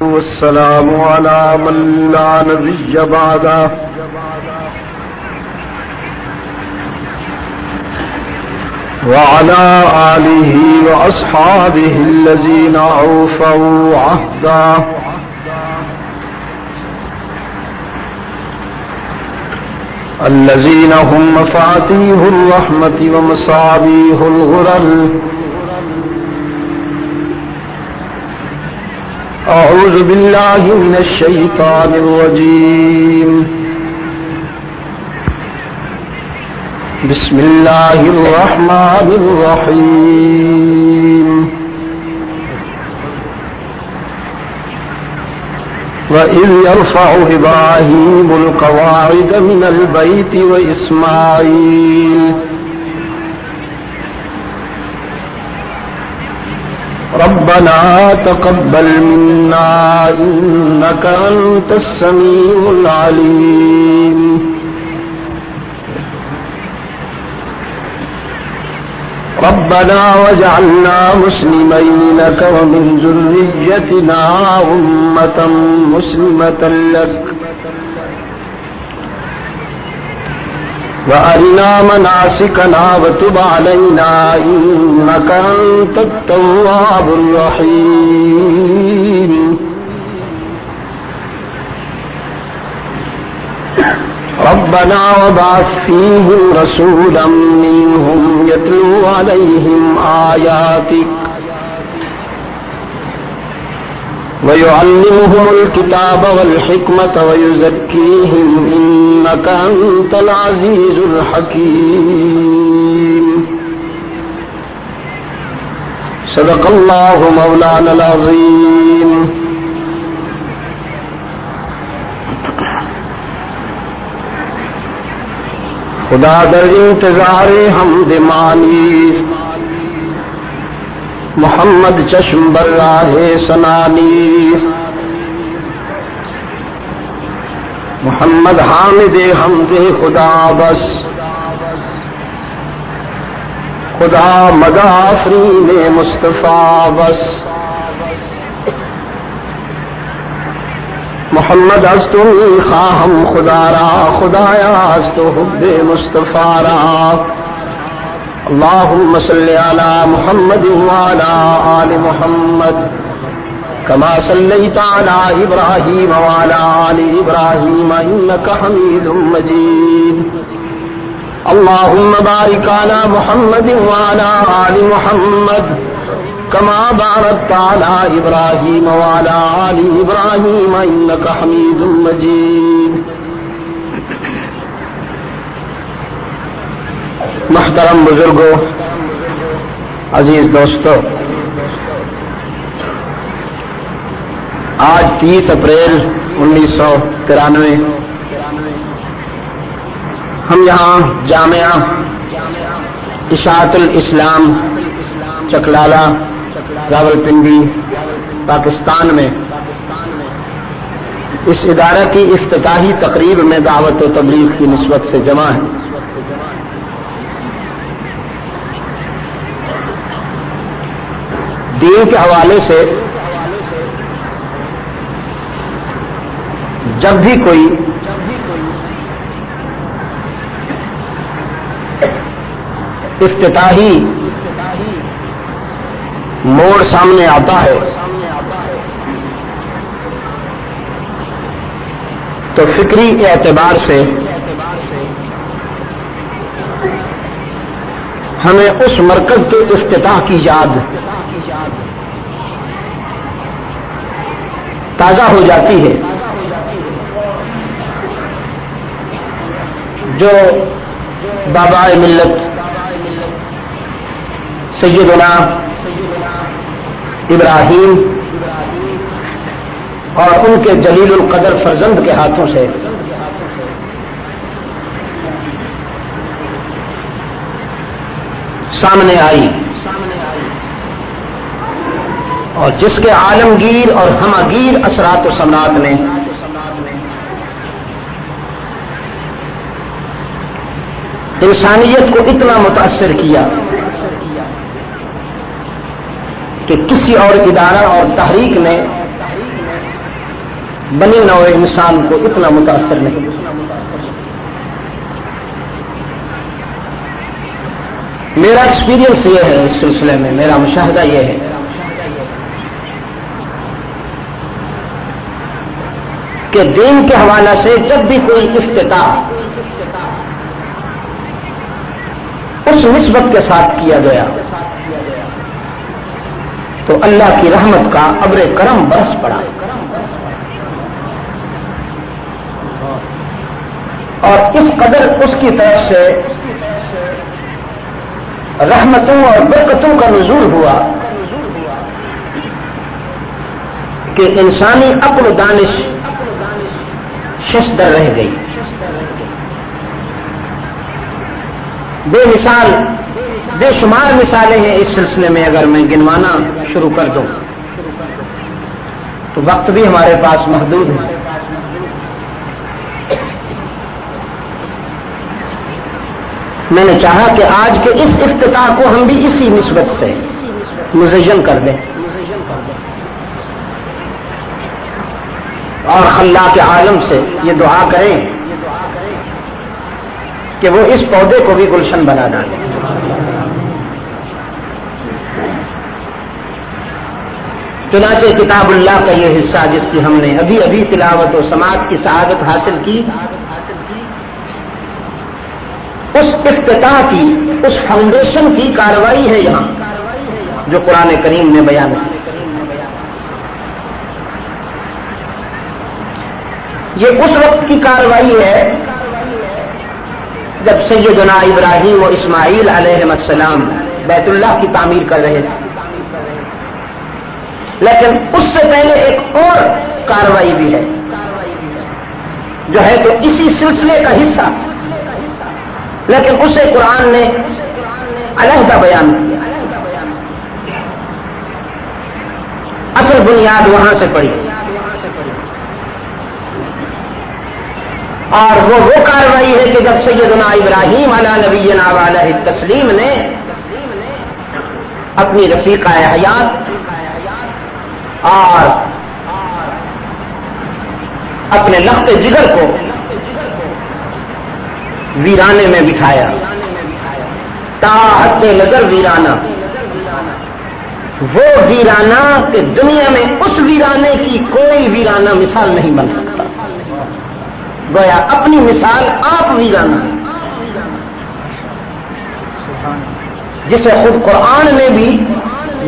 والسلام على من لا نبي بعده وعلى آله وأصحابه الذين أوفوا عهده الذين هم مفاتيح الرحمة ومصابيح الغرر. أعوذ بالله من الشيطان الرجيم. بسم الله الرحمن الرحيم. وإذ يرفع إبراهيم القواعد من البيت وإسماعيل ربنا تقبل منا إنك أنت السميع العليم. ربنا واجعلنا مسلمين لك ومن ذريتنا أمة مسلمة لك وأرنا مناسكنا وتب علينا إنك أنت التواب الرحيم. ربنا وابعث فيهم رسولا منهم يتلو عليهم آياتك ويعلمهم الكتاب والحكمة ويزكيهم إنك أنت العزيز الحكيم. صدق الله مولانا العظيم. خدا در انتظار حمد مانی محمد چشم بر راہ سنانی محمد حامد حمد خدا بس خدا مدافرین مصطفیٰ بس محمد از تو خواہم خدا را خدایا از تو حب مصطفیٰ را. اللهم صل على محمد وعلى آل محمد كما صليت على إبراهيم وعلى آل إبراهيم إنك حميد مجيد. اللهم بارك على محمد وعلى آل محمد كما باركت على إبراهيم وعلى آل إبراهيم إنك حميد مجيد. محترم بزرگوں، عزیز دوستو، آج 30 اپریل 1993 ہم یہاں جامعہ اشاعت الاسلام چکلالہ راولپنڈی پاکستان میں اس ادارہ کی افتتاحی تقریب میں دعوت و تبلیغ کی نسبت سے جمع ہیں. دین کے حوالے سے جب بھی کوئی افتتاحی موڑ سامنے آتا ہے تو فکری اعتبار سے ہمیں اس مرکز کے افتتاح کی یاد تازہ ہو جاتی ہے جو بابا ملت سیدنا ابراہیم اور ان کے جلیل القدر فرزند کے ہاتھوں سے سامنے آئی اور جس کے عالمگیر اور ہمگیر اثرات و ثمرات نے انسانیت کو اتنا متاثر کیا کہ کسی اور ادارہ اور تحریک نے بنی نوع انسان کو اتنا متاثر نہیں. میرا ایکسپیرینس یہ ہے اس سلسلے میں، میرا مشاہدہ یہ ہے کہ دین کے حوالے سے جب بھی کوئی افتتاح اس نسبت کے ساتھ کیا گیا تو اللہ کی رحمت کا ابر کرم برس پڑا، اور اس قدر اس کی طرف سے رحمتوں اور برکتوں کا نزول ہوا کہ انسانی عقل و دانش ششدر رہ گئی. بے مثال بے شمار مثالیں ہیں اس سلسلے میں، اگر میں گنوانا شروع کر دوں تو وقت بھی ہمارے پاس محدود ہے. میں نے چاہا کہ آج کے اس افتتاح کو ہم بھی اسی نسبت سے مزین کر دیں اور خلاق عالم سے یہ دعا کریں کہ وہ اس پودے کو بھی گلشن بنا ڈالے. چنانچہ کتاب اللہ کا یہ حصہ جس کی ہم نے ابھی ابھی تلاوت و سماعت کی سعادت حاصل کی، اس افتتاح کی، اس فاؤنڈیشن کی کارروائی ہے یہاں جو قرآن کریم میں بیان ہے. یہ اس وقت کی کارروائی ہے جب سیدنا ابراہیم و اسماعیل علیہ السلام بیت اللہ کی تعمیر کر رہے تھے، لیکن اس سے پہلے ایک اور کارروائی بھی ہے جو ہے تو اسی سلسلے کا حصہ، لیکن اسے قرآن نے علیحدہ بیان کیا. اصل بنیاد وہاں سے پڑی، اور وہ کارروائی ہے کہ جب سیدنا ابراہیم علی نبینا علیہ التسلیم نے اپنی رفیقہ حیات اور اپنے لخت جگر کو ویرانے میں بٹھایا، تا حد نظر ویرانہ، وہ ویرانہ کہ دنیا میں اس ویرانے کی کوئی ویرانہ مثال نہیں بن سکتا. گویا اپنی مثال آپ ویرانہ، جسے خود قرآن نے بھی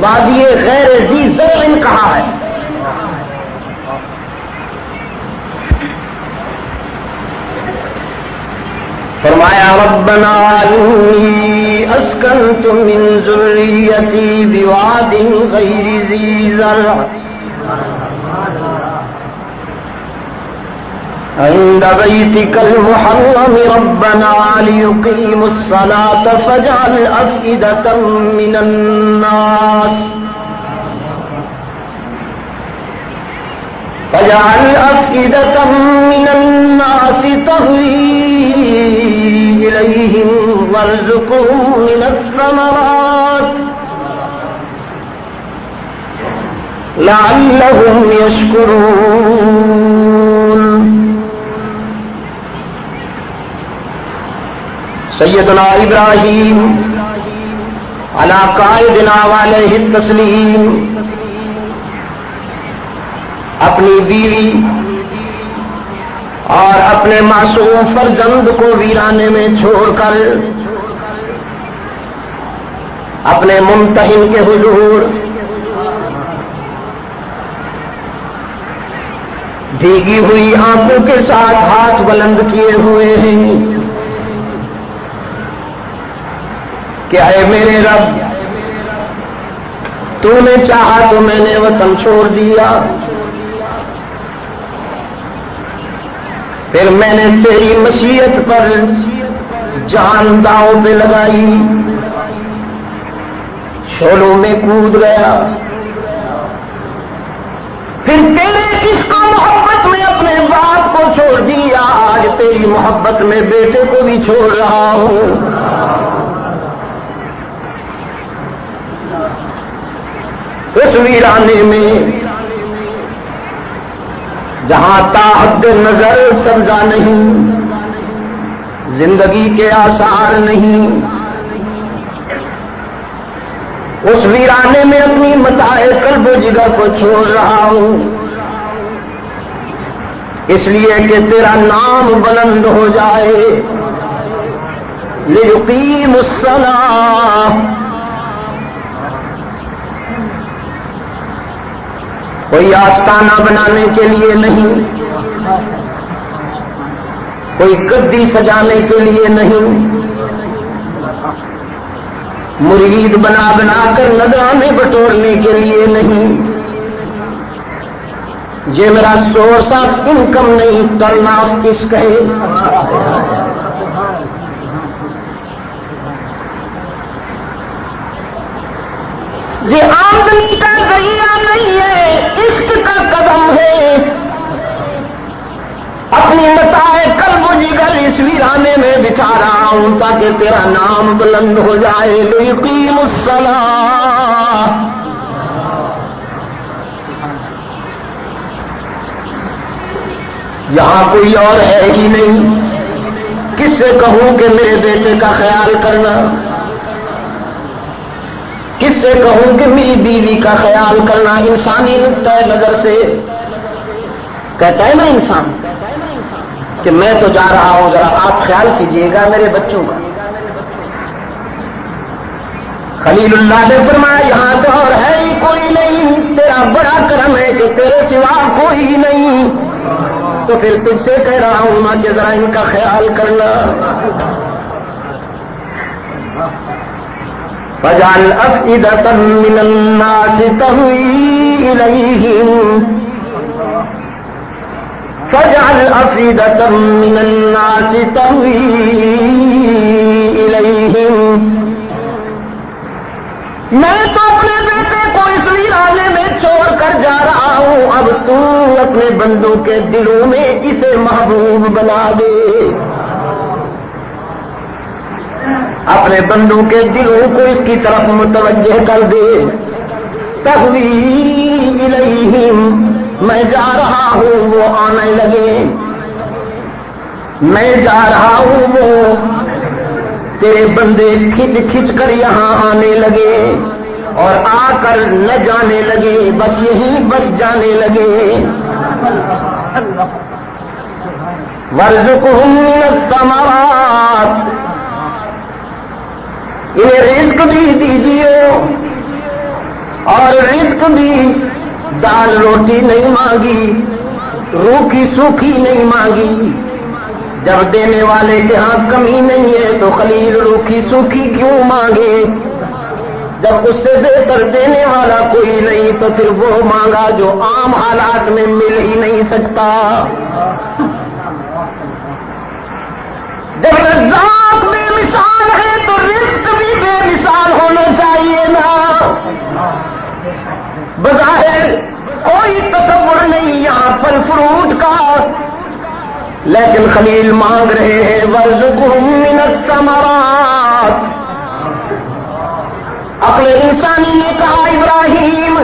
وادی غیر ذی زرع کہا ہے. فرمایا ربنا انی اسکنت من ذریتی بواد غیر ذی زرع عند بیتک المحرم ربنا لیقیموا الصلاة فاجعل افئدة من الناس تهوی إليهم وارزقهم من الثمرات لعلهم يشكرون. سیدنا ابراہیم علی قائدنا علیہ التسلیم اپنی بیوی اور اپنے معصوم فرزند کو ویرانے میں چھوڑ کر اپنے ممتحن کے حضور بھیگی ہوئی آنکھوں کے ساتھ ہاتھ بلند کیے ہوئے ہیں کہ اے میرے رب، تو نے چاہا تو میں نے وطن چھوڑ دیا، پھر میں نے تیری مشیت پر جان داؤں پہ لگائی، شعلوں میں کود گیا، پھر تیرے کس کو محبت میں اپنے باپ کو چھوڑ دیا، آج تیری محبت میں بیٹے کو بھی چھوڑ رہا ہوں. اس ویرانے میں جہاں تاحد نظر سبزہ نہیں، زندگی کے آثار نہیں، اس ویرانے میں اپنی متاع قلب و جگر کو چھوڑ رہا ہوں، اس لیے کہ تیرا نام بلند ہو جائے۔ لِيُقِيمُ الصَّلَاةَ، کوئی آستانہ بنانے کے لیے نہیں، کوئی گدی سجانے کے لیے نہیں، مرید بنا بنا کر نذرانے بٹورنے کے لیے نہیں، یہ میرا سورس آف انکم نہیں، کرنا کس کہے۔ یہ آمدنی کا ذریعہ نہیں ہے، عشق کا قدم ہے۔ اپنی متاع قلب و جگر اس ویرانے میں بچھا رہا ہوں تاکہ تیرا نام بلند ہو جائے۔ لِيُقِيمُ الصَّلَاةَ، یہاں کوئی اور ہے ہی نہیں، کس سے کہوں کہ میرے بیٹے کا خیال کرنا، کس سے کہوں کہ میری بیوی کا خیال کرنا۔ انسانی نقطۂ نظر سے کہتا ہے نا انسان کہ میں تو جا رہا ہوں، ذرا آپ خیال کیجئے گا میرے بچوں کا۔ خلیل اللہ نے فرمایا یہاں تو اور ہے ہی کوئی نہیں، تیرا بڑا کرم ہے کہ تیرے سوا کوئی نہیں، تو پھر تجھ سے کہہ رہا ہوں ماں کہ ذرا ان کا خیال کرنا۔ فَاجْعَلْ أَفْئِدَةً مِّنَ النَّاسِ تَهْوِي إِلَيْهِمْ، فَاجْعَلْ أَفْئِدَةً مِّنَ النَّاسِ تَهْوِي إِلَيْهِمْ، میں تو اپنے بیٹے کو اس ویرانے میں چھوڑ کر جا رہا ہوں، اب تو اپنے بندوں کے دلوں میں اسے محبوب بنا دے، اپنے بندوں کے دلوں کو اس کی طرف متوجہ کر دے۔ تہوی الیہم، میں جا رہا ہوں وہ آنے لگے، میں جا رہا ہوں وہ تیرے بندے کھچ کھچ کر یہاں آنے لگے اور آ کر نہ جانے لگے، بس یہیں بس جانے لگے۔ وَارْزُقْهُم مِّنَ الثَّمَرَاتِ، انہیں رزق بھی دیجیے، اور رزق بھی دال روٹی نہیں مانگی، روکھی سوکھی نہیں مانگی۔ جب دینے والے کے ہاں کمی نہیں ہے تو خلیل روکھی سوکھی کیوں مانگے؟ جب اس سے بہتر دینے والا کوئی نہیں تو پھر وہ مانگا جو عام حالات میں مل ہی نہیں سکتا۔ جب رزاق بے مثال ہے تو رزق بھی بے مثال ہونا چاہیے نا۔ بظاہر کوئی تصور نہیں یہاں پھل فروٹ کا، لیکن خلیل مانگ رہے ہیں وَارْزُقْهُم مِّنَ الثَّمَرَاتِ۔ عقل انسانی نے کہا ابراہیم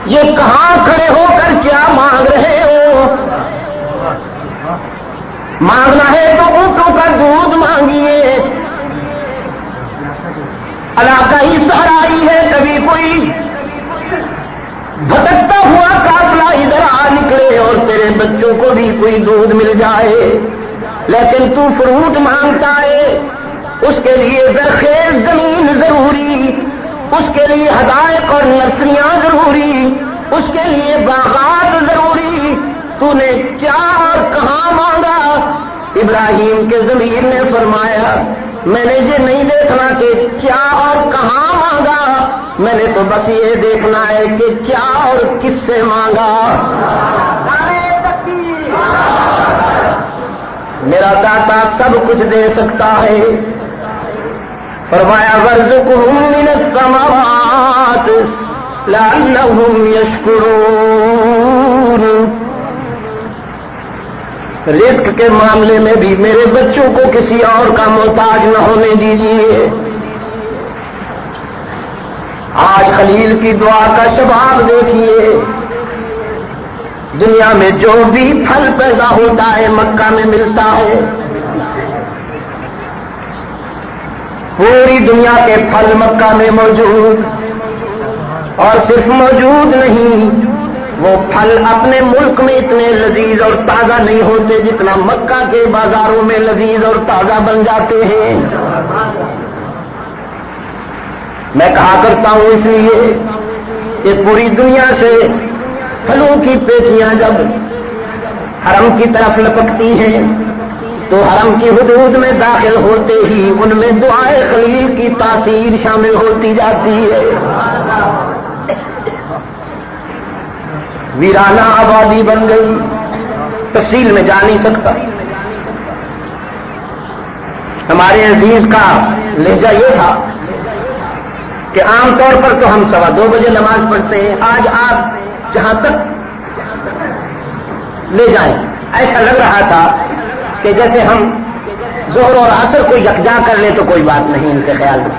یہ کہاں کھڑے ہو کر کیا مانگ رہے ہو؟ مانگنا ہے تو اونٹوں کا دودھ مانگیے، علاقہ ہی صحرائی ہے، کبھی کوئی بھٹکتا ہوا قافلہ ادھر آ نکلے اور تیرے بچوں کو بھی کوئی دودھ مل جائے، لیکن تو فروٹ مانگتا ہے۔ اس کے لیے زرخیز زمین ضروری، اس کے لیے حدائق اور نرسریاں ضروری، اس کے لیے باغات ضروری۔ تو نے کیا اور کہاں مانگا؟ ابراہیم کے ضمیر نے فرمایا میں نے یہ نہیں دیکھنا کہ کیا اور کہاں مانگا، میں نے تو بس یہ دیکھنا ہے کہ کیا اور کس سے مانگا۔ میرا داتا سب کچھ دے سکتا ہے۔ فرمایا وَارْزُقْهُم مِّنَ الثَّمَرَاتِ لَعَلَّهُمْ يَشْكُرُونَ۔ رزق کے معاملے میں بھی میرے بچوں کو کسی اور کا محتاج نہ ہونے دیجیے۔ آج خلیل کی دعا کا شباب دیکھیے، دنیا میں جو بھی پھل پیدا ہوتا ہے مکہ میں ملتا ہے. پوری دنیا کے پھل مکہ میں موجود، اور صرف موجود نہیں، وہ پھل اپنے ملک میں اتنے لذیذ اور تازہ نہیں ہوتے جتنا مکہ کے بازاروں میں لذیذ اور تازہ بن جاتے ہیں. میں کہا کرتا ہوں اس لیے کہ پوری دنیا سے پھلوں کی پیٹیاں جب حرم کی طرف لپکتی ہیں تو حرم کی حدود میں داخل ہوتے ہی ان میں دعائے خلیل کی تاثیر شامل ہوتی جاتی ہے. ویرانہ آبادی بن گئی، تفصیل میں جا نہیں سکتا. ہمارے عزیز کا لہجہ یہ تھا کہ عام طور پر تو ہم 2:15 بجے نماز پڑھتے ہیں، آج آپ جہاں تک لے جائیں ایسا لگ رہا تھا کہ جیسے ہم ظہر اور عصر کو یکجا کر لیں تو کوئی بات نہیں ان کے خیال میں.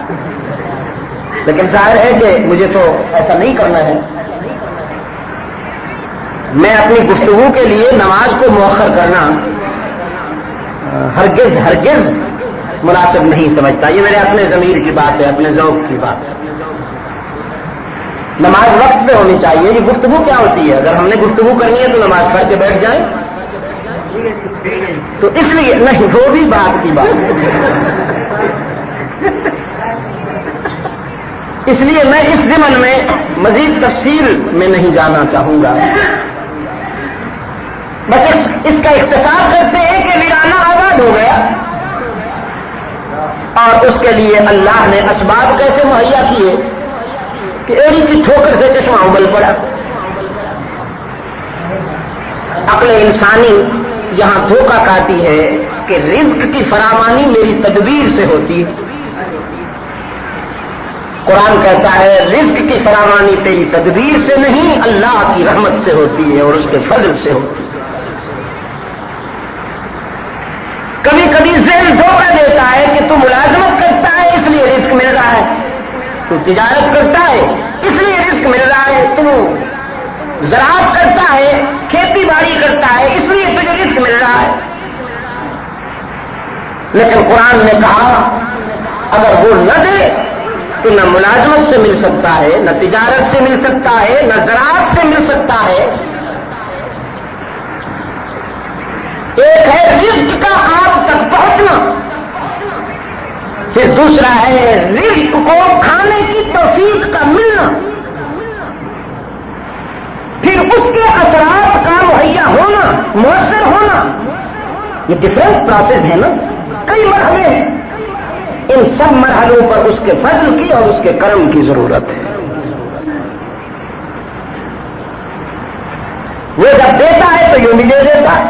لیکن ظاہر ہے کہ مجھے تو ایسا نہیں کرنا ہے. میں اپنی گفتگو کے لیے نماز کو مؤخر کرنا ہرگز مناسب نہیں سمجھتا. یہ میرے اپنے ضمیر کی بات ہے، اپنے ذوق کی بات ہے. نماز وقت پہ ہونی چاہیے. یہ گفتگو کیا ہوتی ہے؟ اگر ہم نے گفتگو کرنی ہے تو نماز پڑھ کے بیٹھ جائیں. تو اس لیے نہیں، وہ بھی بات کی بات ہے. اس لیے میں اس ضمن میں مزید تفصیل میں نہیں جانا چاہوں گا. بس اس کا اختصار کرتے ہیں کہ ویرانہ آباد ہو گیا، اور اس کے لیے اللہ نے اسباب کیسے مہیا کیے کہ ایڑی کی ٹھوکر سے چشمہ ابل پڑا. عقل انسانی یہاں دھوکہ کھاتی ہے کہ رزق کی فراوانی میری تدبیر سے ہوتی ہے. قرآن کہتا ہے رزق کی فراوانی تیری تدبیر سے نہیں، اللہ کی رحمت سے ہوتی ہے اور اس کے فضل سے ہوتی ہے. کبھی کبھی ذہن دھوکہ دیتا ہے کہ تو ملازمت کرتا ہے اس لیے رزق مل رہا ہے، تو تجارت کرتا ہے اس لیے رزق مل رہا ہے، تو زراعت کرتا ہے، کھیتی باڑی کرتا ہے اس لیے تجھے رزق مل رہا ہے. لیکن قرآن نے کہا اگر وہ نہ دے تو نہ ملازمت سے مل سکتا ہے، نہ تجارت سے مل سکتا ہے، نہ زراعت سے مل سکتا ہے. ایک ہے رزق کا آپ تک پہنچنا، پھر دوسرا ہے رزق کو کھانے کی توفیق کا ملنا، پھر اس کے اثرات کا مہیا ہونا، مؤثر ہونا. یہ ڈفرنٹ پروسیس ہے نا، کئی مرحلے ہیں. ان سب مرحلوں پر اس کے فضل کی اور اس کے کرم کی ضرورت ہے. وہ جب دیتا ہے تو یوں بھی دے دیتا ہے.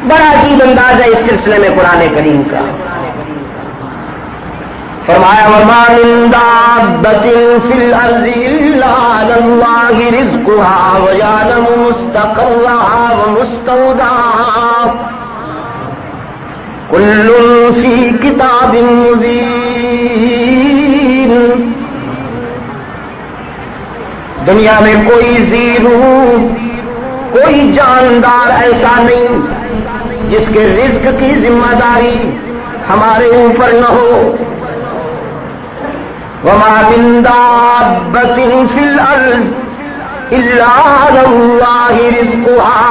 بڑا عجیب انداز ہے اس سلسلے میں قرآن کریم کا. فرمایا وما من دابۃ فی الارض الا علی اللہ رزقها ویعلم مستقرها ومستودعها کل فی کتاب مبین. دنیا میں کوئی زیرو، کوئی جاندار ایسا نہیں جس کے رزق کی ذمہ داری ہمارے اوپر نہ ہو. وما من دابۃ فی الارض الا علی اللہ رزقها.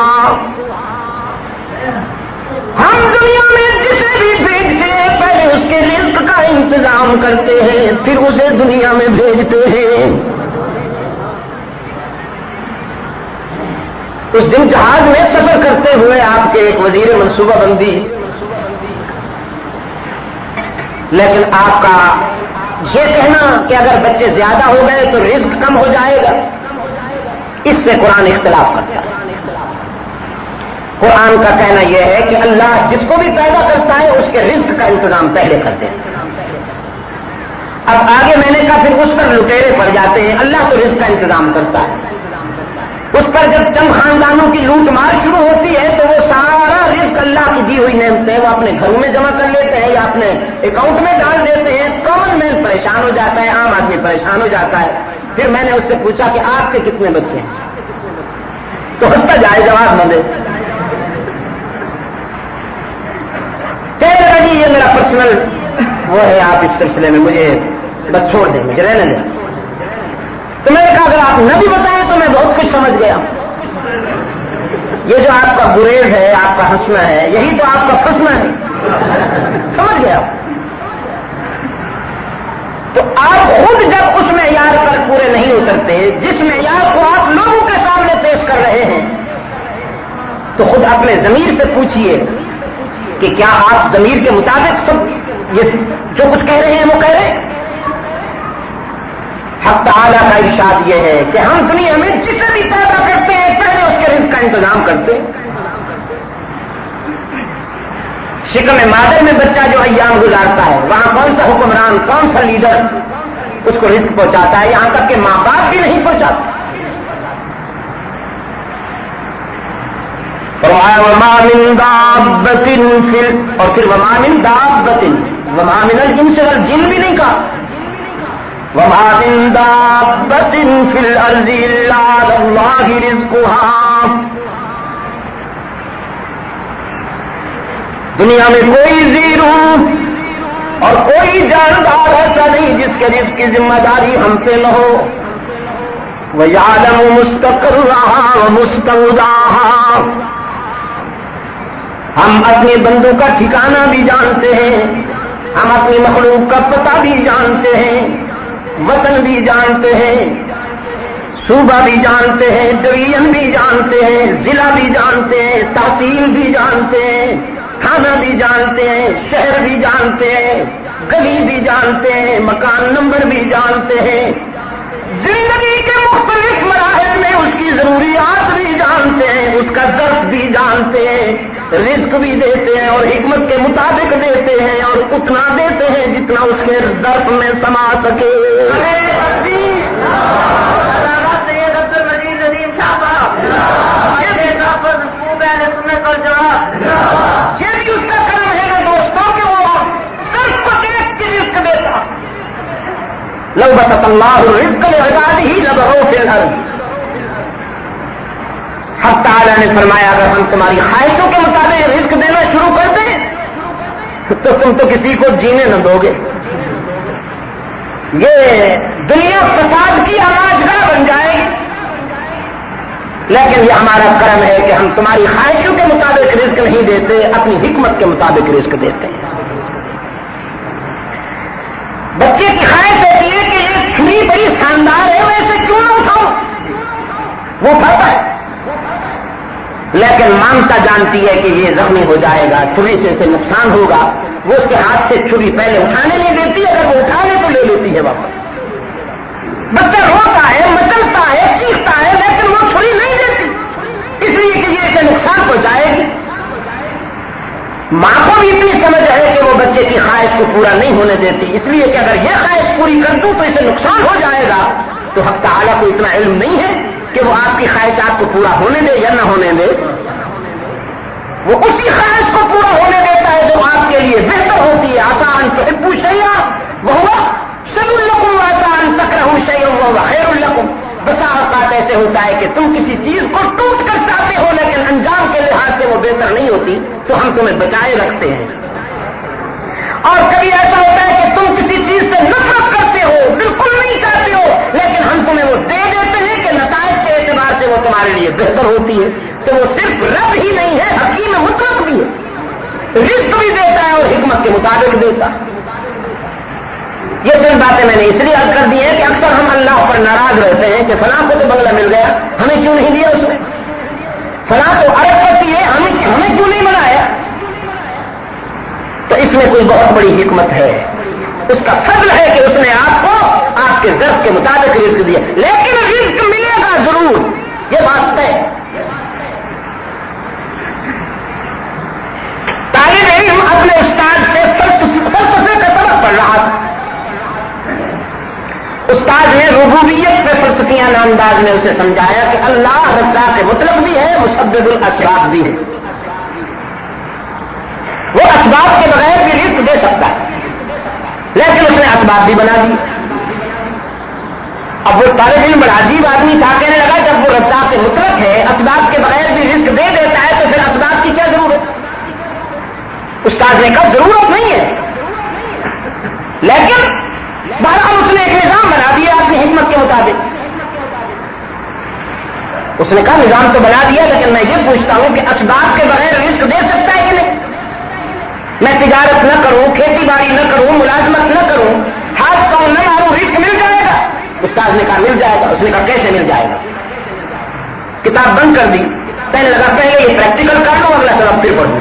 ہم دنیا میں جسے بھی بھیجتے ہیں پہلے اس کے رزق کا انتظام کرتے ہیں، پھر اسے دنیا میں بھیجتے ہیں. اس دن جہاز میں سفر کرتے ہوئے آپ کے ایک وزیر منصوبہ بندی، لیکن آپ کا یہ کہنا کہ اگر بچے زیادہ ہو گئے تو رزق کم ہو جائے گا، اس سے قرآن اختلاف کرتا ہے. قرآن کا کہنا یہ ہے کہ اللہ جس کو بھی پیدا کرتا ہے اس کے رزق کا انتظام پہلے کرتے ہیں. اب آگے میں نے کہا پھر اس پر لٹیرے پڑ جاتے ہیں. اللہ تو رزق کا انتظام کرتا ہے، اس پر جب چند خاندانوں کی لوٹ مار شروع ہوتی ہے تو وہ سارا رزق اللہ کی دی ہوئی نعمتیں وہ اپنے گھروں میں جمع کر لیتے ہیں یا اپنے اکاؤنٹ میں ڈال دیتے ہیں. کامن مین پریشان ہو جاتا ہے، عام آدمی پریشان ہو جاتا ہے. پھر میں نے اس سے پوچھا کہ آپ کے کتنے بچے ہیں؟ تو ہنستا جائے، جواب نہ دے. کہنے لگا جی یہ میرا پرسنل وہ ہے، آپ اس سلسلے میں مجھے بس چھوڑ دیں، مجھے رہنے دیں. تو میں نے کہا اگر آپ نہ بھی بتائیں تو میں بہت کچھ سمجھ گیا. یہ جو آپ کا گریز ہے، آپ کا ہنسنا ہے، یہی تو آپ کا پھنسنا ہے. سمجھ گیا. تو آپ خود جب اس معیار پر پورے نہیں اترتے جس معیار کو آپ لوگوں کے سامنے پیش کر رہے ہیں، تو خود اپنے ضمیر سے پوچھئے کہ کیا آپ ضمیر کے مطابق سب یہ جو کچھ کہہ رہے ہیں وہ کہہ رہے ہیں؟ حق تعالیٰ کا ارشاد یہ ہے کہ ہم دنیا میں جسے بھی پیدا کرتے ہیں پہلے اس کے رزق کا انتظام کرتے ہیں. شکم مادر میں بچہ جو ایام گزارتا ہے وہاں کون سا حکمران، کون سا لیڈر اس کو رزق پہنچاتا ہے؟ یہاں تک کہ ماں باپ بھی نہیں پہنچاتے. وما من دابۃ اور پھر وما من دابۃ، وما من الانس والجن بھی نہیں کہا. وما من دابۃ فی الارض الا علی اللہ رزقها. دنیا میں کوئی زیرو اور کوئی جاندار ایسا نہیں جس کے رزق کی ذمہ داری ہم پہ نہ ہو. وَيَعْلَمُ مُسْتَقَرَّهَا وَمُسْتَوْدَعَهَا. ہم اپنے بندوں کا ٹھکانہ بھی جانتے ہیں، ہم اپنی مخلوق کا پتہ بھی جانتے ہیں، وطن بھی جانتے ہیں، صوبہ بھی جانتے ہیں، ڈویژن بھی جانتے ہیں، ضلع بھی جانتے ہیں، تحصیل بھی جانتے ہیں، تھانہ بھی جانتے ہیں، شہر بھی جانتے ہیں، گلی بھی جانتے ہیں، مکان نمبر بھی جانتے ہیں. زندگی کے مختلف مراحل میں اس کی ضروریات بھی جانتے ہیں، اس کا ظرف بھی جانتے ہیں، رزق بھی دیتے ہیں اور حکمت کے مطابق دیتے ہیں اور اتنا دیتے ہیں جتنا اس کے ظرف میں سما سکے. یہ بھی اس کا کرم ہے نا دوستوں کہ وہ ظرف کو دیکھ کے رزق دیتا. لو بسط اللہ الرزق لعباده لبغوا فی الارض. حق تعالیٰ نے فرمایا اگر ہم تمہاری خواہشوں کے مطابق رزق دینا شروع کر دیں تو تم تو کسی کو جینے نہ دو گے. یہ دنیا فساد کی آماجگاہ بن جائے گی. لیکن یہ ہمارا کرم ہے کہ ہم تمہاری خواہشوں کے مطابق رزق نہیں دیتے، اپنی حکمت کے مطابق رزق دیتے ہیں. بچے کی خواہش ہوتی ہے کہ یہ چھری بڑی شاندار ہے میں اسے کیوں نہ اٹھاؤں، وہ اٹھاتا ہے لیکن مانتا جانتی ہے کہ یہ زخمی ہو جائے گا، چھری سے اسے نقصان ہوگا. وہ اس کے ہاتھ سے چھری پہلے اٹھانے نہیں دیتی، اگر وہ اٹھانے تو لے لیتی ہے واپس. بچہ روتا ہے، مچلتا ہے، چیختا ہے لیکن وہ چھری نہیں دیتی اس لیے کہ یہ اسے نقصان پہنچائے گی. ماں کو بھی اتنی سمجھ ہے کہ وہ بچے کی خواہش کو پورا نہیں ہونے دیتی، اس لیے کہ اگر یہ خواہش پوری کر دوں تو اسے نقصان ہو جائے گا. تو حق تعالیٰ کو اتنا علم نہیں ہے کہ وہ آپ کی خواہشات کو پورا ہونے دے یا نہ ہونے دے. وہ اسی خواہش کو پورا ہونے دیتا ہے جو آپ کے لیے بہتر ہوتی ہے. آسان تو حبو شیئا وہو شر لکم آسان تکرہو شیئا وہو خیر لکم. بسا اوقات ایسے ہوتا ہے کہ تم کسی چیز کو ٹوٹ کر چاہتے ہو لیکن انجام کے لحاظ سے وہ بہتر نہیں ہوتی تو ہم تمہیں بچائے رکھتے ہیں. اور کبھی ایسا ہوتا ہے کہ تم کسی چیز سے نفرت کرتے ہو، بالکل نہیں چاہتے ہو لیکن ہم تمہیں وہ دے دیتے ہیں کہ نتائج کے اعتبار سے وہ تمہارے لیے بہتر ہوتی ہے. تو وہ صرف رب ہی نہیں ہے، حکیم مطلق بھی ہے، رزق بھی دیتا ہے اور حکمت کے مطابق دیتا ہے. یہ چند باتیں میں نے اس لیے عرض کر دی ہیں کہ اکثر ہم اللہ پر ناراض رہتے ہیں کہ فلاں کو تو بنگلہ مل گیا، ہمیں کیوں نہیں دیا اس نے؟ فلاں کو ارب پتی ہے، ہمیں کیوں نہیں بنایا؟ تو اس میں کوئی بہت بڑی حکمت ہے. اس کا فضل ہے کہ اس نے آپ کو آپ کے ظرف کے مطابق رزق دیا. لیکن رزق ملے گا ضرور، یہ بات طے. طالب علم اپنے استاد سے فلسفے کا سبق پڑھ رہا تھا. استاد نے ربوبیت پہ فلسفیانہ انداز میں اسے سمجھایا کہ اللہ رزاق مطلق بھی ہے، مسبب الاسباب بھی ہے. وہ اسباب کے بغیر بھی رزق دے سکتا ہے لیکن اس نے اسباب بھی بنا دی. اب وہ طالب علم بڑا عجیب آدمی تھا، کہنے لگا جب وہ رزاق مطلق ہے، اسباب کے نوازنے کا ضرورت نہیں ہے، لیکن بہرحال اس نے ایک نظام بنا دیا اپنی حکمت کے مطابق. اس نے کہا نظام تو بنا دیا، لیکن میں یہ پوچھتا ہوں کہ اسباب کے بغیر رزق دے سکتا ہے کہ نہیں؟ میں تجارت نہ کروں، کھیتی باڑی نہ کروں، ملازمت نہ کروں، ہاتھ پاؤں نہ ماروں، رزق مل جائے گا؟ استاد نے کہا مل جائے گا. اس نے کہا کیسے مل جائے گا؟ کتاب بند کر دی. پہلے لگا پہلے یہ پریکٹیکل کر لوں، اگلا سبق پھر پڑھوں.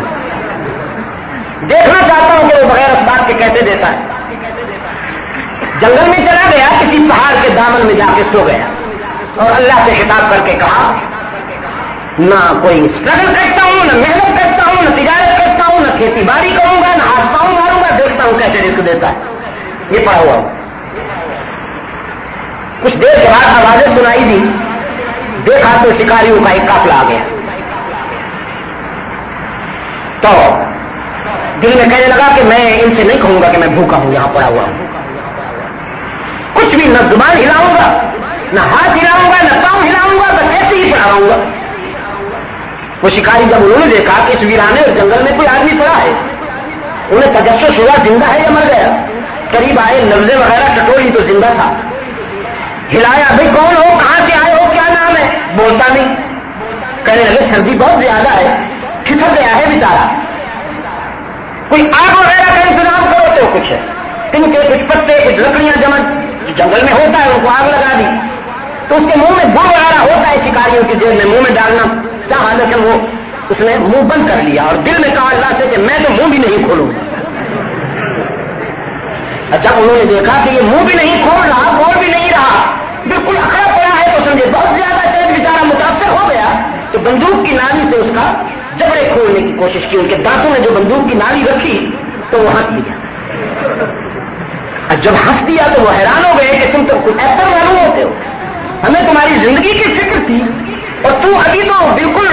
دیکھنا چاہتا ہوں کہ وہ بغیر اسباب کے کیسے دیتا ہے. جنگل میں چلا گیا، کسی پہاڑ کے دامن میں جا کے سو گیا اور اللہ سے خطاب کر کے کہا نہ کوئی اسٹرگل کرتا ہوں، نہ محنت کرتا ہوں، نہ تجارت کرتا ہوں، نہ کھیتی باڑی کروں گا، نہ ہاتھ پاؤں ماروں گا، دیکھتا ہوں کیسے رزق دیتا ہے. یہ پڑا ہوا ہوں. کچھ دیر کے بعد آوازیں سنائی دی. دیکھا تو شکاریوں کا ایک قافلہ آ گیا. تو دل میں کہنے لگا کہ میں ان سے نہیں کہوں گا کہ میں بھوکا ہوں، یہاں پڑا ہوا ہوں. کچھ بھی نہ زبان ہلاؤں گا، نہ ہاتھ ہلاؤں گا، نہ پاؤں ہلاؤں گا، بس ایسے ہی پڑا رہوں گا. وہ شکاری جب انہوں نے دیکھا کہ اس ویرانے اور جنگل میں کوئی آدمی پڑا ہے، انہیں تجسس ہوا زندہ ہے یا مر گیا. قریب آئے، نبزیں وغیرہ ٹٹولی تو زندہ تھا. ہلایا، بھائی کون ہو، کہاں سے آئے ہو، کیا نام ہے؟ بولتا نہیں. کہنے لگے سردی بہت زیادہ ہے، کھسک گیا ہے بیچارہ، کوئی آگ وغیرہ کا انتظام کرو. تو کچھ تن کے کچھ پتے، کچھ لکڑیاں جمع جنگل میں ہوتا ہے، ان کو آگ لگا دی. تو اس کے منہ میں گڑ وغیرہ ہوتا ہے شکاریوں کی جیب میں، منہ میں ڈالنا چاہا، لیکن وہ اس نے منہ بند کر لیا اور دل میں کہا اللہ سے کہ میں تو منہ بھی نہیں کھولوں. جب انہوں نے دیکھا کہ یہ منہ بھی نہیں کھول رہا، بول بھی نہیں رہا، بالکل اکڑا پڑا ہے، تو سمجھے بہت زیادہ تیز بیچارہ متاثر ہو گیا. تو بندوق کی نالی سے اس کا جبڑے کھولنے کی کوشش کی. ان کے دانتوں نے جو بندوق کی نالی رکھی تو وہ ہنس دیا. جب ہنس دیا تو وہ حیران ہو گئے کہ تم تو کچھ ایسا معلوم ہوتے ہو، ہمیں تمہاری زندگی کی فکر تھی اور تو ابھی تو بالکل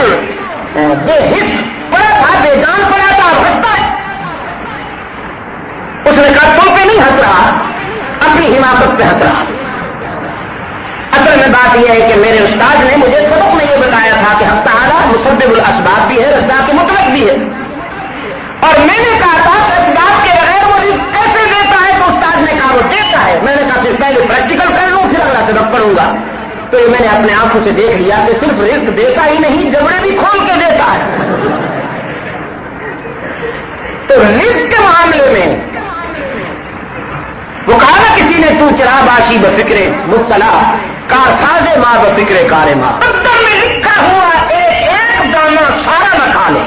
بے حس پڑا تھا، بے جان پڑا تھا، ہنستا ہے. اس نے کہا تم پہ نہیں ہنس رہا، اپنی حماقت پہ ہنس رہا. اصل میں بات یہ ہے کہ میرے استاد نے مجھے سبق میں یہ بتایا تھا کہ حق تعالیٰ مسبب الاسباب بھی ہے، رزاق کے مطلق بھی ہے. اور میں نے کہا تھا اسباب کے بغیر وہ رزق کیسے دیتا ہے؟ تو استاد نے کہا وہ دیتا ہے. میں نے کہا پھر پہلے پریکٹیکل کر لوں، پھر اگلا سبق پڑھوں گا. تو یہ میں نے اپنے آنکھوں سے دیکھ لیا کہ صرف رزق دیتا ہی نہیں، جبڑے بھی کھول کے دیتا ہے. تو رزق کے معاملے میں وہ کہا نا کسی نے تو چرا باشی بفکرے مبتلا کار سازے ماں بفکرے کارے ماں. مقدر میں لکھا ہوا ایک دانہ سارا نہ کھا لے.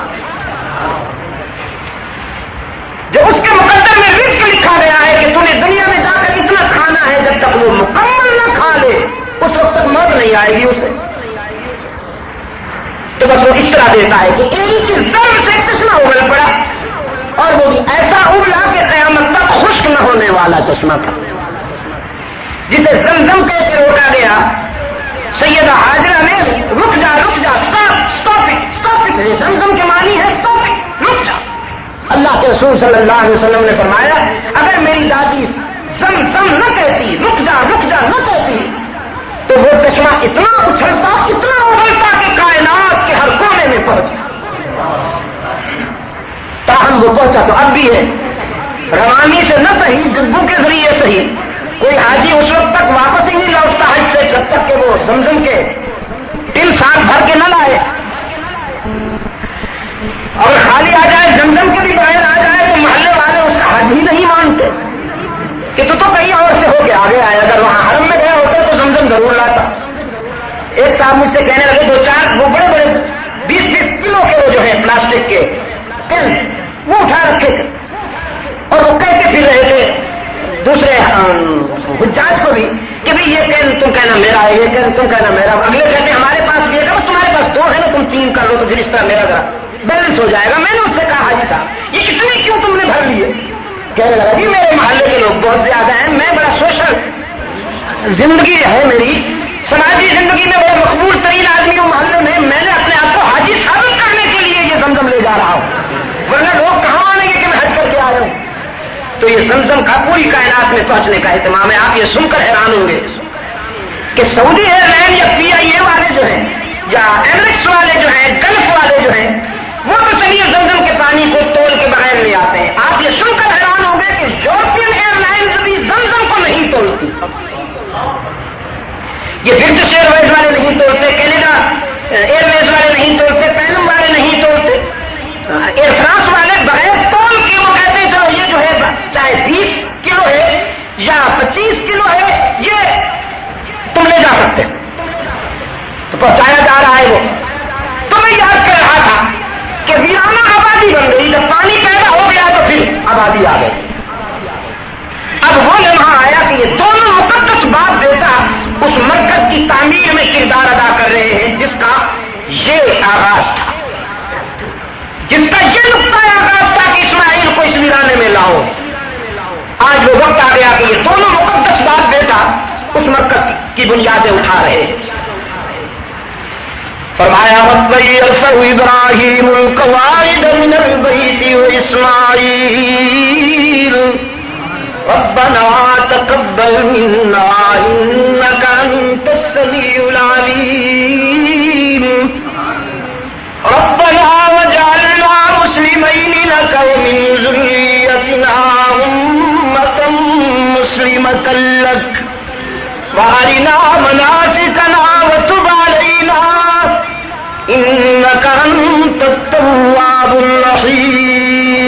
جو اس کے مقدر میں رزق لکھا گیا ہے کہ تمہیں دنیا میں جا کر اتنا کھانا ہے، جب تک وہ مکمل نہ کھا لے اس وقت تک موت نہیں آئے گی اسے. تو بس وہ اس طرح دیتا ہے کہ ایک ہی ضرب سے چشمہ ابل پڑا، اور وہ بھی ایسا ابلا کہ قیامت تک خشک نہ ہونے والا چشمہ تھا، جسے زمزم کہہ کے روکا گیا. سیدہ حاجرہ نے رک جا رک جا، اسٹاپ اٹ. زمزم کے معنی ہے اسٹاپ اٹ، رک جا. اللہ کے رسول صلی اللہ علیہ وسلم نے فرمایا اگر میری دادی زمزم نہ کہتی، رک جا نہ کہتی، تو وہ چشمہ اتنا اچھلتا، اتنا ابلتا کہ کائنات کے ہر کونے میں پہنچا. تاہم وہ پہنچا تو اب بھی ہے. روانی سے نہ صحیح، جذبوں کے ذریعے صحیح. کوئی حاجی اس وقت تک واپس ہی نہیں لوٹتا حج سے جب تک کہ وہ زمزم کے ٹن ساتھ بھر کے نہ لائے. اور خالی آ جائے، زمزم کے بھی باہر آ جائے تو محلے والے اس کا حج ہی نہیں مانتے کہ تو کہیں اور سے ہو کے آگے آئے. اگر وہاں حرم میں گیا ہوتا تو زمزم ضرور لاتا. ایک صاحب مجھ سے کہنے لگے 2-4 وہ بڑے 20-20 کلو کے وہ جو ہے پلاسٹک کے کین وہ اٹھا رکھے تھے اور وہ کہہ کے پھر رہے تھے دوسرے حجاج کو بھی کہ بھائی یہ کین تم کہنا میرا ہے، یہ کین تم کہنا میرا. اگلے کہتے ہیں ہمارے پاس بھی ہے، تمہارے پاس 2 ہے نا، تم 3 کر لو تو پھر اس طرح میرا ذرا بیلنس ہو جائے گا. میں نے اس سے کہا حاجی صاحب یہ کتنے کیوں تم نے بھر لیے؟ کہنے لگا جی میرے محلے کے لوگ بہت زیادہ ہیں، میں بڑا سوشل زندگی ہے میری، سماجی زندگی میں بڑا مقبول ترین آدمی ہوں محلے میں. میں نے اپنے آپ کو حاجی ثابت کرنے کے لیے یہ زمزم لے جا رہا ہوں، ورنہ لوگ کہاں آنے گے کہ میں حج کر کے آ رہا ہوں. تو یہ زمزم کا پوری کائنات میں پہنچنے کا اہتمام ہے. آپ یہ سن کر حیران ہوں گے کہ سعودی ایئر لائن یا PIA والے جو ہیں یا ایمریٹس والے جو ہیں، گلف والے جو ہیں، وہ تو چلیے زمزم کے پانی کو تول کے بغیر لے آتے ہیں. یہ برٹش ایئر ویز والے نہیں توڑتے، کینیڈا ایئر ویز والے نہیں توڑتے، پینم والے نہیں توڑتے، ایئر فرانس والے بغیر تول کے وہ کہتے ہیں چلو یہ جو ہے چاہے 20 کلو ہے یا 25 کلو ہے یہ تم لے جا سکتے، تو پہنچایا جا رہا ہے وہ. تو میں یاد کر رہا تھا کہ ویرانہ آبادی بن گئی، جب پانی پیدا ہو گیا تو پھر آبادی آ گئی. اب وہ لمحہ آیا کہ یہ دونوں مقدس باپ بیٹا اس مرکز کی تعمیر میں کردار ادا کر رہے ہیں جس کا یہ آغاز تھا، جس کا یہ نقطۂ آغاز تھا کہ اسماعیل کو اس ویرانے میں لاؤ. آج وہ وقت آ گیا کہ یہ دونوں مقدس باپ بیٹا اس مرکز کی بنیادیں اٹھا رہے ہیں. فرمایا ابراہیم القواعد من البیت واسماعیل ربنا تقبل منا انك انت السميع العليم ربنا وجعلنا مسلمين لك ومن ذريتنا أمة مسلمة لك وارنا مناسكنا وتب علينا انك انت التواب الرحيم.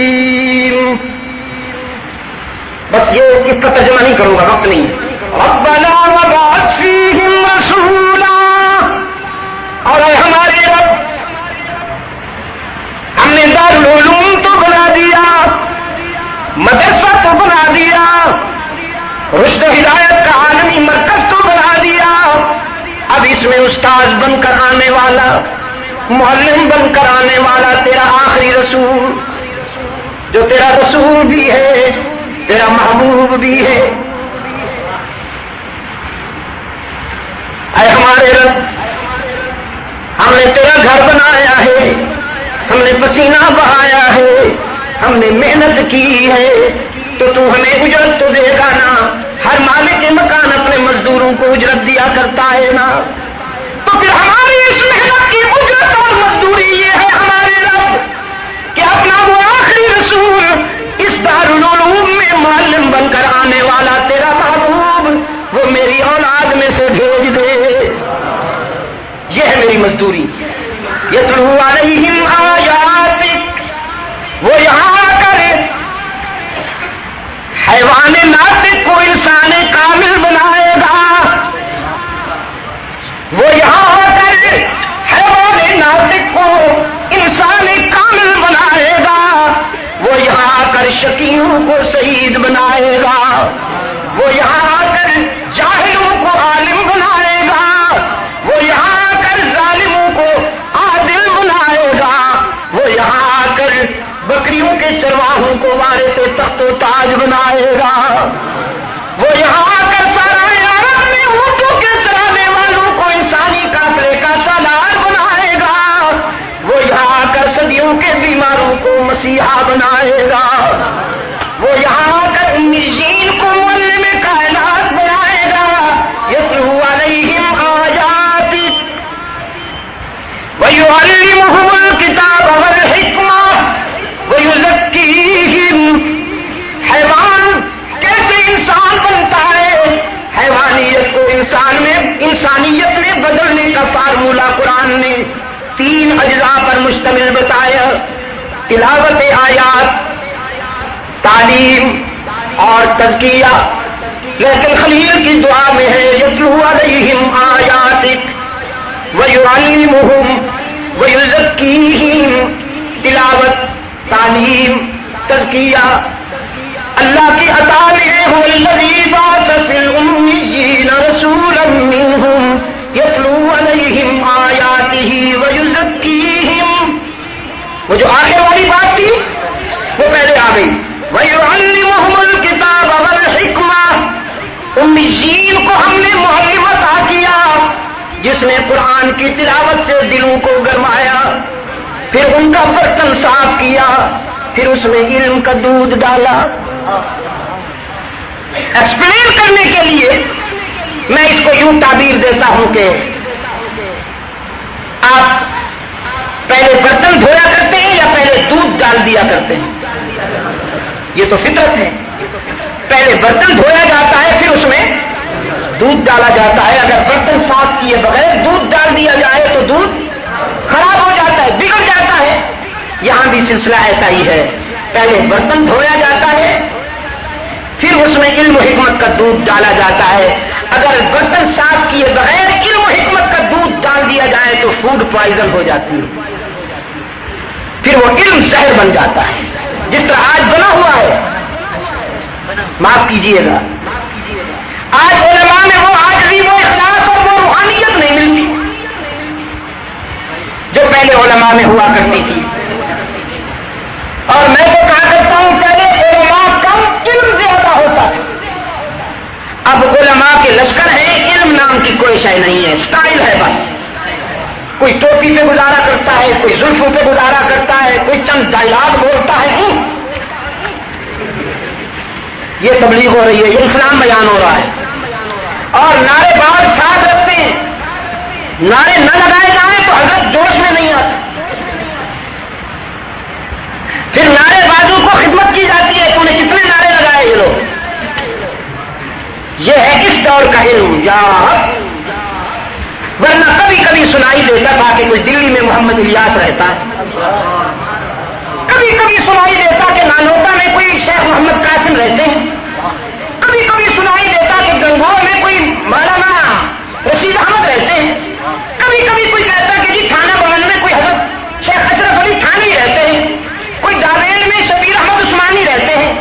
بس یہ اس کا ترجمہ نہیں کروں گا، وقت نہیں. ربنا وبعث فيهم رسولا، اور اے ہمارے رب ہم نے دارالعلوم تو بنا دیا، مدرسہ تو بنا دیا، رشد و ہدایت کا عالمی مرکز تو بنا دیا، اب اس میں استاد بن کر آنے والا، معلم بن کر آنے والا تیرا آخری رسول، جو تیرا رسول بھی ہے تیرا محبوب بھی ہے. اے ہمارے رب ہم نے تیرا گھر بنایا ہے، ہم نے پسینہ بہایا ہے، ہم نے محنت کی ہے، تو ہمیں اجرت تو دے گا نا. ہر مالک مکان اپنے مزدوروں کو اجرت دیا کرتا ہے نا، تو پھر ہماری اس محنت کی اجرت اور مزدوری یہ ہے ہمارے رب کہ اپنا وہ آخری رسول اس دارالعلوم میں معلم بن کر آنے والا تیرا محبوب وہ میری اولاد میں سے بھیج دے. یہ ہے میری مزدوری. یتلو علیہم آیاتک، وہ یہاں آ کر حیوان ناطق کو انسان کامل بنائے گا، وہ یہاں آ کر حیوان ناطق کو انسان کامل بنائے گا، وہ یہاں آ کر شقیوں کو شہید بنائے گا، وہ یہاں آ کر جاہلوں کو عالم بنائے گا، وہ یہاں آ کر ظالموں کو عادل بنائے گا، وہ یہاں آ کر بکریوں کے چرواہوں کو وارث تخت و تاج بنائے گا، وہ یہاں آ کر سارے عرب میں اونٹوں کے چرانے والوں کو انسانی قافلے کا سالار بنائے گا، وہ یہاں آ کر صدیوں کے بیماروں کو مسیحا بنائے گا، وہ یہاں آ کر امیین کو معلم کائنات بنائے گا. یتلو علیہم آیاتک ویعلمہم الکتاب والحکمہ ویزکیہم. حیوان کیسے انسان بنتا ہے؟ حیوانیت کو انسانیت میں بدلنے کا فارمولہ قرآن نے 3 اجزاء پر مشتمل بتایا: تلاوت آیات، تعلیم اور تزکیہ. لیکن خلیل کی دعا میں ہے یتلو علیہم آیاتک ویعلمہم ویزکیہم. تلاوت، تعلیم، تزکیہ اللہ کی عطا میں ہے. هو الذی بعث فی الامیین رسولا منہم یتلو علیہم آیاتہ ویزکیہم. وہ جو آخر والی بات تھی وہ پہلے آ گئی. وَيُعَلِّمُهُمُ الْكِتَابَ وَالْحِكْمَةَ. امیین کو ہم نے معلم عطا کیا جس نے قرآن کی تلاوت سے دلوں کو گرمایا، پھر ان کا برتن صاف کیا، پھر اس میں علم کا دودھ ڈالا. ایکسپلین کرنے کے لیے میں اس کو یوں تعبیر دیتا ہوں کہ آپ پہلے برتن دھویا کرتے ہیں یا پہلے دودھ ڈال دیا کرتے ہیں؟ یہ تو فطرت ہے. پہلے برتن دھویا جاتا ہے، پھر اس میں دودھ ڈالا جاتا ہے، اگر برتن صاف کیے بغیر دودھ ڈال دیا جائے تو دودھ خراب ہو جاتا ہے، بگڑ جاتا ہے۔ یہاں بھی سلسلہ ایسا ہی ہے، پہلے برتن دھویا جاتا ہے، پھر اس میں علم و حکمت کا دودھ ڈالا جاتا ہے۔ اگر برتن صاف کیے بغیر علم و حکمت کا دودھ ڈال دیا جائے تو فوڈ پوائزن ہو جاتی ہے، پھر وہ علم زہر بن جاتا ہے، جس طرح آج بنا ہوا ہے۔ معاف کیجیے گا، آج علماء میں وہ عاجزی، وہ اخلاص اور وہ روحانیت نہیں ملتی جو پہلے علماء میں ہوا کرتی تھی۔ اور میں تو کہا کرتا ہوں پہلے علماء کم، علم زیادہ ہوتا ہے۔ اب علماء کے لشکر ہیں، علم نام کی کوئی شے نہیں ہے، سٹائل ہے بس۔ کوئی ٹوپی پہ گزارا کرتا ہے، کوئی زلفوں پہ گزارا کرتا ہے، کوئی چند ڈائلاگ بولتا ہے۔ یہ تبلیغ ہو رہی ہے، یہ اسلام بیان ہو رہا ہے، اور نعرے باز ساتھ رکھتے ہیں۔ نعرے نہ لگائے جائیں تو حضرت جوش میں نہیں آتے، پھر نعرے بازوں کو خدمت کی جاتی ہے، تو نے کتنے نعرے لگائے یہ لوگ۔ یہ ہے اس دور کا علم، یا ورنہ کبھی کبھی سنائی دیتا تھا کہ کوئی دلی میں محمد الیاس رہتا ہے، کبھی کبھی سنائی دیتا کہ نانوتا میں کوئی شیخ محمد قاسم رہتے ہیں، کبھی کبھی سنائی دیتا کہ گنگور میں کوئی مولانا رشید احمد رہتے ہیں، کبھی کبھی کوئی کہتا کہ جی تھانہ بغل میں کوئی حضرت شیخ اشرف علی تھانی رہتے ہیں، کوئی ڈاویل میں شبیر احمد عثمانی رہتے ہیں،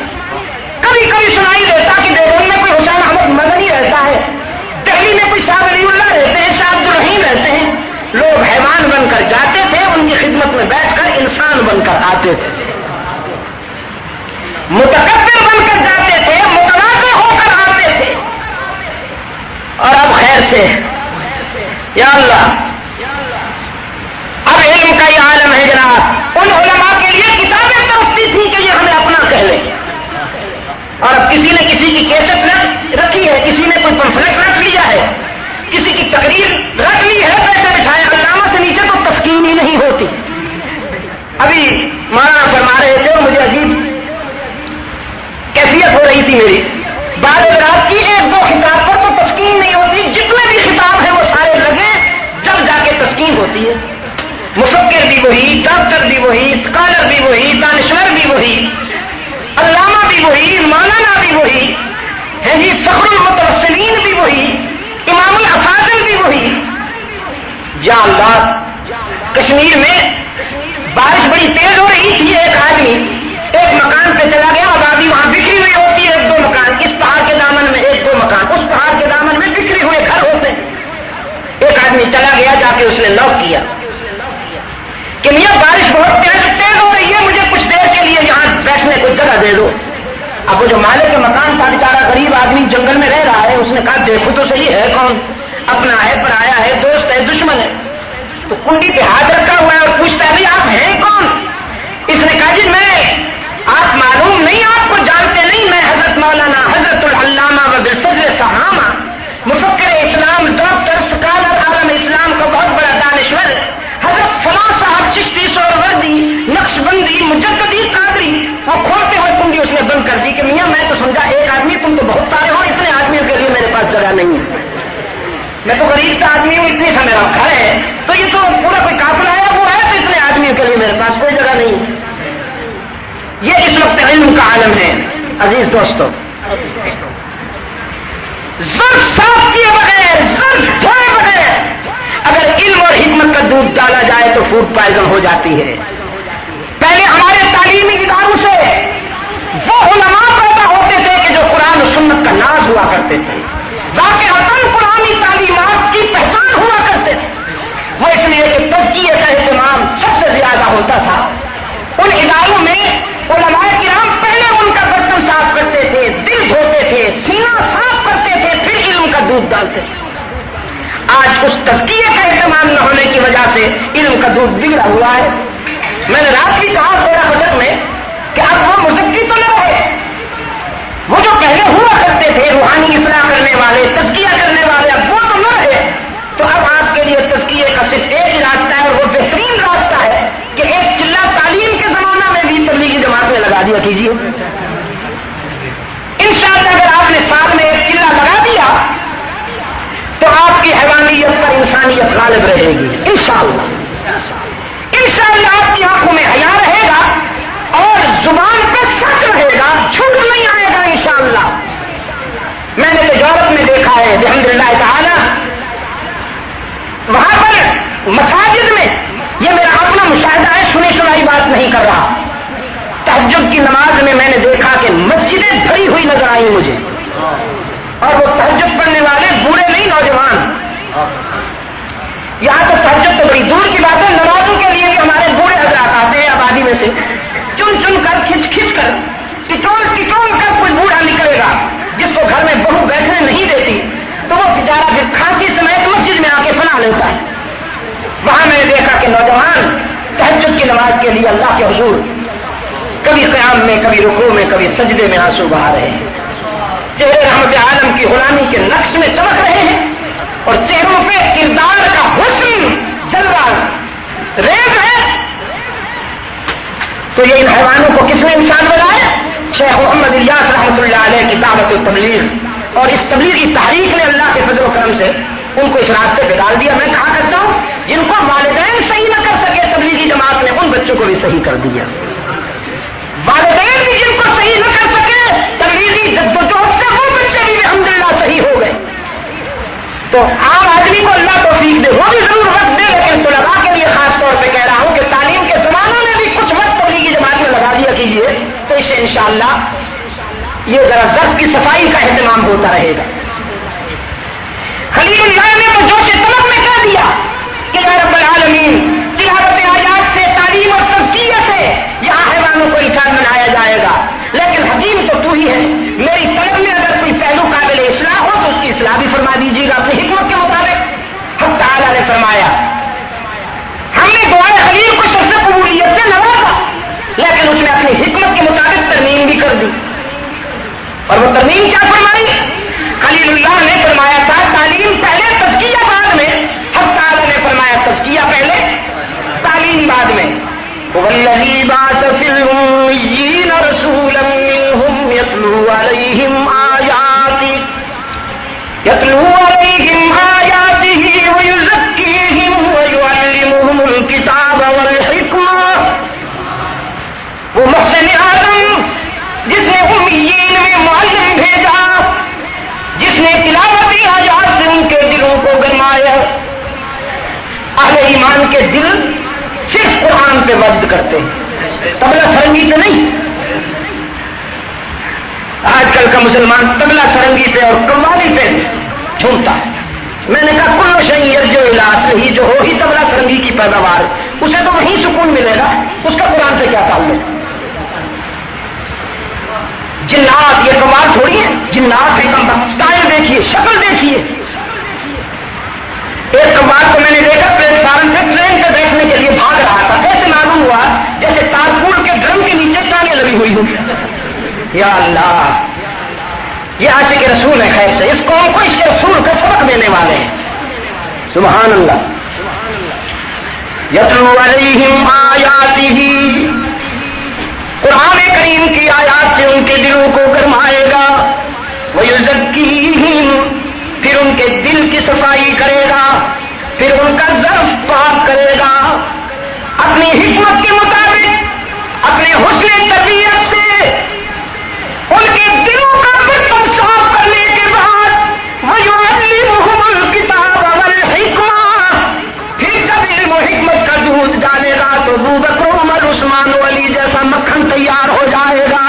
کبھی کبھی سنائی دیتا کہ دیوبند میں کوئی حسین احمد مدنی رہتا ہے، دہلی میں کوئی شاہ ولی اللہ رہتے ہیں، شاہ عبد الرحیم رہتے ہیں۔ لوگ حیوان بن کر جاتے تھے، ان کی خدمت میں بیٹھ کر انسان بن کر آتے تھے، متکبر بن کر جاتے تھے، متنازع ہو کر آتے تھے۔ اور اب خیر سے یا اللہ، اب علم کا یہ عالم ہے جناب۔ ان علماء کے لیے کتابیں ترستی تھیں کہ یہ ہمیں اپنا کہہ لیں، اور اب کسی نے کسی کی کیسٹ رکھی ہے، کسی نے کوئی پمفلٹ رکھ لیا ہے، کسی کی تقریر رکھ لی ہے، پیسے بچھائے، علامہ سے نیچے تو تسکین ہی نہیں ہوتی۔ ابھی مولانا فرما رہے تھے اور مجھے عجیب کیفیت ہو رہی تھی میری، بعد رات کی ایک دو خطاب پر تو تسکین نہیں ہوتی، جتنے بھی خطاب ہیں وہ سارے لگے، جب جا کے تسکین ہوتی ہے۔ مفکر بھی وہی، ڈاکٹر بھی وہی، اسکالر بھی وہی، دانشور بھی وہی، علامہ بھی وہی، مولانا بھی وہی ہے جی، فخر المتوسلین بھی وہی، امام الافاضل بھی وہی۔ یا اللہ، کشمیر میں بارش بڑی تیز ہو رہی تھی، ایک آدمی ایک مکان پہ چلا گیا، آبادی وہاں بکھری ہوئی ہوتی ہے، ایک دو مکان، اس پہاڑ کے دامن میں ایک دو مکان، اس پہاڑ کے دامن میں بکھری ہوئے گھر ہوتے ہیں۔ ایک آدمی چلا گیا، جا کے اس نے نوک کیا کہ میاں بارش بہت تیز ہو رہی ہے، مجھے کچھ دیر کے لیے یہاں بیٹھنے کو جگہ دے دو۔ اب وہ جو مالک کے مکان تھا، بیچارہ غریب آدمی جنگل میں رہ رہا ہے، اس نے کہا دیکھو تو صحیح ہے کون، اپنا ہے، پرایا ہے، دوست ہے، دشمن ہے۔ تو کنڈی پہ ہاتھ رکھا ہوا ہے اور پوچھتا ہے آپ ہیں کون؟ اس نے کہا جی میں، آپ معلوم نہیں، آپ کو جانتے نہیں، میں حضرت مولانا حضرت العلامہ و بالفضل صحامہ، مفکر اسلام، ڈاکٹر، اسکالر، عالم اسلام کا بہت بڑا دانشور حضرت فلاں صاحب چشتی، سہروردی، نقش بندی، مجددی، قادری۔ وہ کھولتے ہوئے کنڈی اس نے بند کر دی کہ میاں میں تو سمجھا ایک آدمی، تم تو بہت سارے ہو، اتنے آدمیوں کے لیے میرے پاس جگہ نہیں ہے، میں تو غریب سے آدمی ہوں، اتنی سا میرا گھر ہے، تو یہ تو پورا کوئی قافلہ ہے، وہ ہے، تو اتنے آدمیوں کے لیے میرے پاس کوئی جگہ نہیں ہے۔ یہ اس وقت علم کا عالم ہے عزیز دوستو۔ ظرف صاف کیے بغیر، ظرف دھوئے بغیر اگر علم اور حکمت کا دودھ ڈالا جائے تو فوڈ پوائزن ہو جاتی ہے۔ پہلے ہمارے تعلیمی اداروں سے وہ علماء پیدا ہوتے تھے کہ جو قرآن و سنت کا ناز ہوا کرتے تھے، واقعتاً قرآنی تعلیمات کی پہچان ہوا کرتے تھے۔ وہ اس لیے کہ تزکیے کا اہتمام سب سے زیادہ ہوتا تھا۔ ان اداروں میں علماء کرام پہلے ان کا برتن صاف کرتے تھے، دل دھوتے تھے، سینہ صاف کرتے تھے، پھر علم کا دودھ ڈالتے تھے۔ آج اس تزکیے کا اہتمام نہ ہونے کی وجہ سے علم کا دودھ بگڑا ہوا ہے۔ میں نے رات بھی کہا تھوڑا حضرت میں کہ اب وہ مزکی تو نہ رہے، وہ جو پہلے ہوا کرتے تھے روحانی اصلاح کرنے والے، تزکیہ کرنے والے، اب وہ تو نہ رہے۔ تو اب آپ کے لیے تزکیے کا صرف ایک ہی راستہ ہے، اور وہ بہترین راستہ ہے کہ ایک چلہ تعلیم کے زمانہ میں بھی تبلیغی جماعت میں لگا دیا کیجیے۔ انشاءاللہ اگر آپ نے سال میں ایک چلہ لگا دیا غالب رہے گی انشاءاللہ۔ انشاءاللہ آپ کی آنکھوں میں حیا رہے گا اور زبان پہ سچ رہے گا، جھوٹ نہیں آئے گا انشاءاللہ۔ میں نے تو یورپ میں دیکھا ہے الحمدللہ تعالی، وہاں پر مساجد میں، یہ میرا اپنا مشاہدہ ہے، سنی سنائی بات نہیں کر رہا، تہجد کی نماز میں نے دیکھا کہ مسجدیں بھری ہوئی نظر آئی مجھے، اور وہ تہجد پڑھنے والے بوڑھے نہیں، نوجوان۔ یہاں تو تہجد تو بڑی دور کی بات ہے، نمازوں کے لیے بھی ہمارے بوڑھے حضرات آتے ہیں آبادی میں سے، چن چن کر کھچ کھچ کر ٹٹول کر کوئی بوڑھا نکلے گا جس کو گھر میں بہو بیٹھنے نہیں دیتی، تو وہ بیچارہ پھر کھانسی سمیت مسجد میں آ کے پناہ لیتا ہے۔ وہاں میں نے دیکھا کہ نوجوان تہجد کی نماز کے لیے اللہ کے حضور کبھی قیام میں، کبھی رکوع میں، کبھی سجدے میں آنسو بہا رہے ہیں، چہرے رحمت عالم کی غلامی کے نقش میں چمک رہے ہیں، اور چہروں پہ کردار کا حسن جلوہ ریز ہے۔ تو یہ ان حیوانوں کو کس نے انسان بنایا؟ شیخ محمد الیاس رحمۃ اللہ علیہ کی دعوت و تبلیغ اور اس تبلیغی تحریک نے اللہ کے فضل و کرم سے ان کو اس راستے پہ ڈال دیا۔ میں کہا کرتا ہوں جن کو والدین صحیح نہ کر سکے تبلیغی جماعت نے ان بچوں کو بھی صحیح کر دیا، والدین بھی جن کو صحیح نہ کر سکے تبلیغی جدوجہد سے وہ بچے بھی الحمدللہ صحیح ہو گئے۔ تو عام آدمی کو اللہ توفیق دے، وہ بھی ضرور وقت دے، لیکن طلباء کے لیے خاص طور پہ کہہ رہا ہوں کہ تعلیم کے زمانوں میں بھی کچھ وقت تبلیغی جماعت میں لگا دیا کیجیے، تو اس سے انشاءاللہ یہ ذرا ضبط کی صفائی کا اہتمام ہوتا رہے گا۔ خلیل اللہ نے تو جوش طلب میں کہہ دیا کہ یا رب العالمین، تلاوت آیات سے، تعلیم اور تزکیہ سے یہاں حیوانوں کو انسان بنایا جائے گا، لیکن حکیم تو ہی ہے، میری طلب میں اگر کوئی پہلو قابل اصلاح ہو تو اس کی اصلاح بھی فرما دیجیے گا اپنی حکمت کے مطابق۔ حق تعالیٰ نے فرمایا ہم نے دعائے خلیل کو شرط قبولیت سے نوازا، لیکن اس نے اپنی حکمت کے مطابق ترمیم بھی کر دی، اور وہ ترمیم کیا فرمائی؟ خلیل اللہ نے فرمایا تھا تعلیم پہلے، تزکیہ بعد میں۔ حق تعالیٰ نے فرمایا تزکیہ پہلے، تعلیم بعد میں۔ وَالَّذِي بَعَثَ فِي الْأُمِّيِّينَ رَسُولًا مِّنْهُمْ يَتْلُو عَلَيْهِمْ آيَاتِهِ وَيُزَكِّيهِمْ وَيُعَلِّمُهُمُ الْكِتَابَ وَالْحِكْمَةَ۔ وہ محسن اعظم جس نے امیین میں معلم بھیجا، جس نے تلاوتی آیات سے ان کے دلوں کو گرمایا۔ اہل ایمان کے دل صرف قرآن پہ وجد کرتے ہیں، طبلہ سرنگی پہ نہیں۔ آج کل کا مسلمان طبلہ سرنگی پہ اور قوالی پہ جھومتا ہے۔ میں نے کہا کل شیء یرجع الی اصلہ، جو ہو ہی طبلہ سرنگی کی پیداوار، اسے تو وہیں سکون ملے گا، اس کا قرآن سے کیا تعلق؟ جنات یہ کمال تھوڑی ہے، جنات ہے کم، اسٹائل دیکھیے، شکل دیکھیے۔ ایک کمال کو میں نے دیکھا پلیٹ فارم سے ٹرین پہ بیٹھنے کے لیے بھاگ رہا تھا، ایسے معلوم ہوا جیسے تارپور کے ڈرم کے نیچے ٹانگیں لگی ہوئی ہوں۔ یا اللہ، یہ عاشق رسول ہے، خیر سے اس قوم کو اس کے رسول کا سبق دینے والے ہیں۔ سبحان اللہ۔ یتلو علیہم آیاتہ، قرآن کریم کی آیات سے ان کے دلوں کو گرمائے گا۔ وَيُزَكِّيهِمْ، پھر ان کے دل کی صفائی کرے گا، پھر ان کا ظرف پاک کرے گا، اپنی حکمت کے مطابق، اپنے حسن طبیعت سے ان کے دلوں کا برتن صاف کرنے کے بعد وَيُعَلِّمُهُمُ الْكِتَابَ وَالْحِكْمَةَ، پھر جب علم و حکمت کا دودھ ڈالے گا تو ابو بکر، عمر، عثمان و علی جیسا مکھن تیار ہو جائے گا۔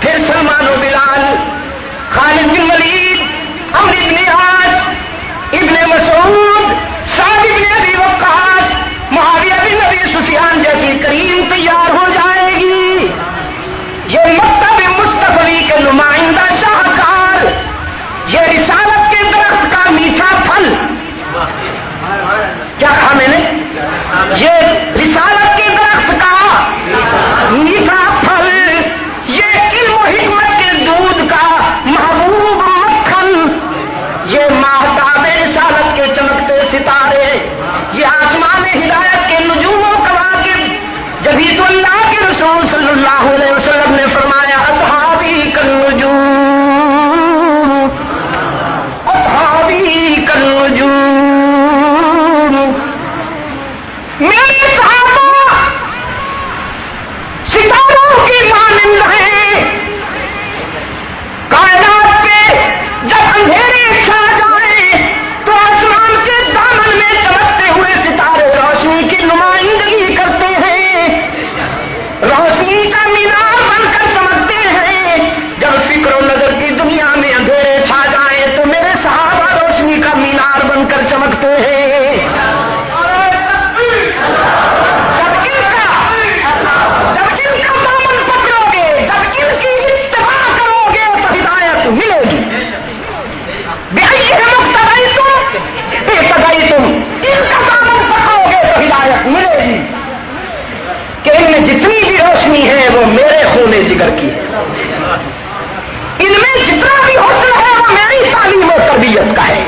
پھر سلمان و بلال تربیت کا ہے.